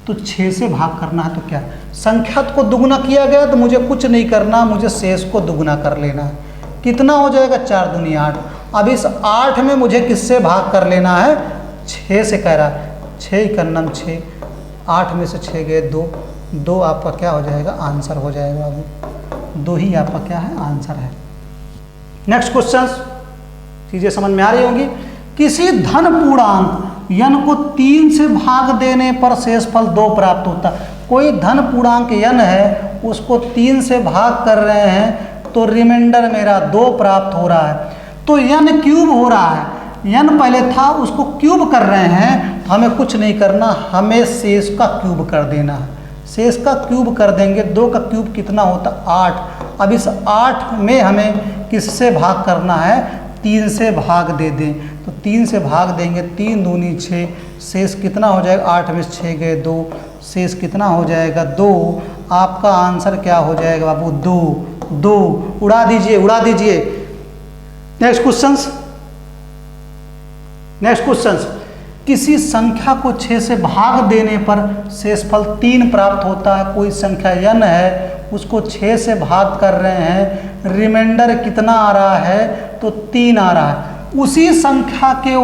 तो 6 से भाग करना है तो क्या? संख्या को दुगुना किया गया तो मुझे कुछ नहीं करना, मुझे शेष को दुगुना कर लेना है। कितना हो जाएगा? 4 दूनी 8। अब इस 8 में मुझे किससे भाग कर लेना है? 6 से कह रहा है। 6 का नम 6, 8 में से 6 गए 2 आपका क्या हो जाएगा? आंसर हो जाएगा। अभी 2 ही आपका क्या है? आंसर है। Next question. चीज़ें समझ में आ रही होंगी। किसी धन पूर्णांक n को 3 से भाग देने पर शेषफल 2 प्राप्त होता है। कोई धन पूर्णांक n है, उसको 3 से भाग कर रहे हैं तो रिमाइंडर मेरा 2 प्राप्त हो रहा है। तो n क्यूब हो रहा है, n पहले था उसको क्यूब कर रहे हैं, तो हमें कुछ नहीं करना, हमें शेष का क्यूब कर देना है। शेष का क्यूब कर देंगे, 2 का क्यूब कितना होता है 8। अब इस 8 में हमें किससे भाग करना है, 3 से भाग दे दें, तो 3 से भाग देंगे, 3 दूनी 6, शेष कितना हो जाएगा, 8 में 6 गए 2, शेष कितना हो जाएगा 2। आपका आंसर क्या हो जाएगा बाबू, 2। उड़ा दीजिए, उड़ा दीजिए। नेक्स्ट क्वेश्चन, किसी संख्या को 6 से भाग देने पर शेषफल 3 प्राप्त होता है। कोई संख्या n है, उसको 6 से भाग कर रहे हैं, रिमाइंडर कितना आ रहा है, तो 3 आ रहा है। उसी संख्या के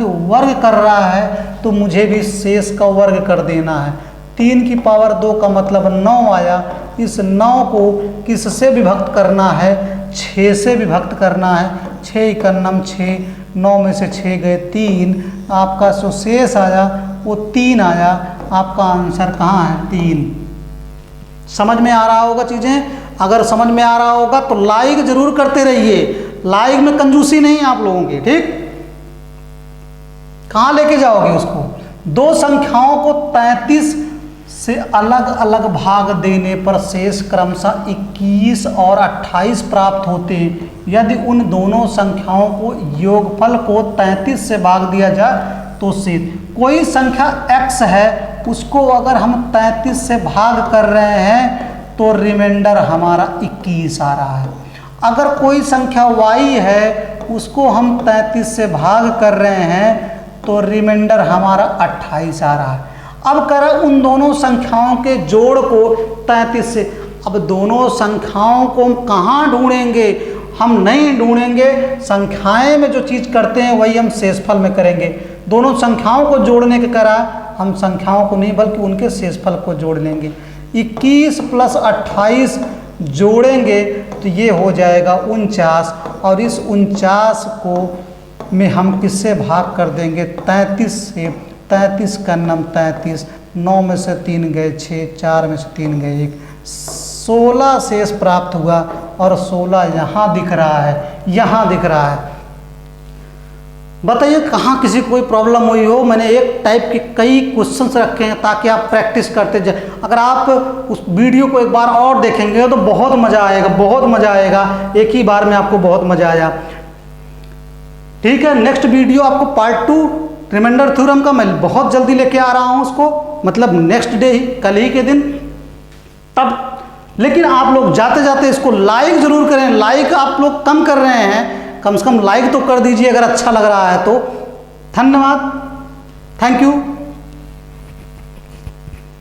वर्ग कर रहा है, तो मुझे भी शेष का वर्ग कर देना है। 3 की पावर 2 का मतलब 9 आया। इस 9 को किससे विभक्त करना है, 6 से विभक्त करना है। 6 एकन्नम 6, 9 में से 6 गए 3, आपका जो शेष आया वो 3 आया। आपका आंसर कहाँ है, 3। समझ में आ रहा होगा चीज़ें? अगर समझ में आ रहा होगा तो लाइक जरूर करते रहिए, लाइक में कंजूसी नहीं है आप लोगों की, ठीक? कहाँ लेके जाओगे उसको? 2 संख्याओं को 33 से अलग अलग भाग देने पर शेष क्रमशः 21 और 28 प्राप्त होते हैं। यदि उन दोनों संख्याओं को योगफल को 33 से भाग दिया जाए तो शेष, कोई संख्या x है उसको अगर हम 33 से भाग कर रहे हैं तो रिमाइंडर हमारा 21 आ रहा है। अगर कोई संख्या y है उसको हम 33 से भाग कर रहे हैं तो रिमाइंडर हमारा 28 आ रहा है। अब करें उन दोनों संख्याओं के जोड़ को 33 से। अब दोनों संख्याओं को हम कहाँ ढूंढेंगे? हम नहीं ढूंढेंगे, संख्याएं में जो चीज़ करते हैं वही हम शेषफल में करेंगे। दोनों संख्याओं को जोड़ने के करा हम संख्याओं को नहीं बल्कि उनके शेषफल को जोड़ लेंगे। 21 + 28 जोड़ेंगे तो ये हो जाएगा 49, और इस 49 को में हम किससे भाग कर देंगे, 33 से। 33 का नाम 33, 9 में से 3 गए 6, 4 में से 3 गए 1, 16 शेष प्राप्त हुआ। और 16 यहाँ दिख रहा है, यहाँ दिख रहा है। बताइए कहाँ किसी को कोई प्रॉब्लम हुई हो? मैंने एक टाइप के कई क्वेश्चंस रखे हैं ताकि आप प्रैक्टिस करते जाए। अगर आप उस वीडियो को एक बार और देखेंगे तो बहुत मज़ा आएगा, बहुत मज़ा आएगा। एक ही बार में आपको बहुत मज़ा आया। ठीक है, नेक्स्ट वीडियो आपको पार्ट 2 रिमाइंडर थ्योरम का मैं बहुत जल्दी लेके आ रहा हूँ उसको, मतलब नेक्स्ट डे ही, कल ही के दिन तब। लेकिन आप लोग जाते जाते इसको लाइक ज़रूर करें। लाइक आप लोग कम कर रहे हैं, कम से कम लाइक तो कर दीजिए अगर अच्छा लग रहा है तो। धन्यवाद, थैंक यू।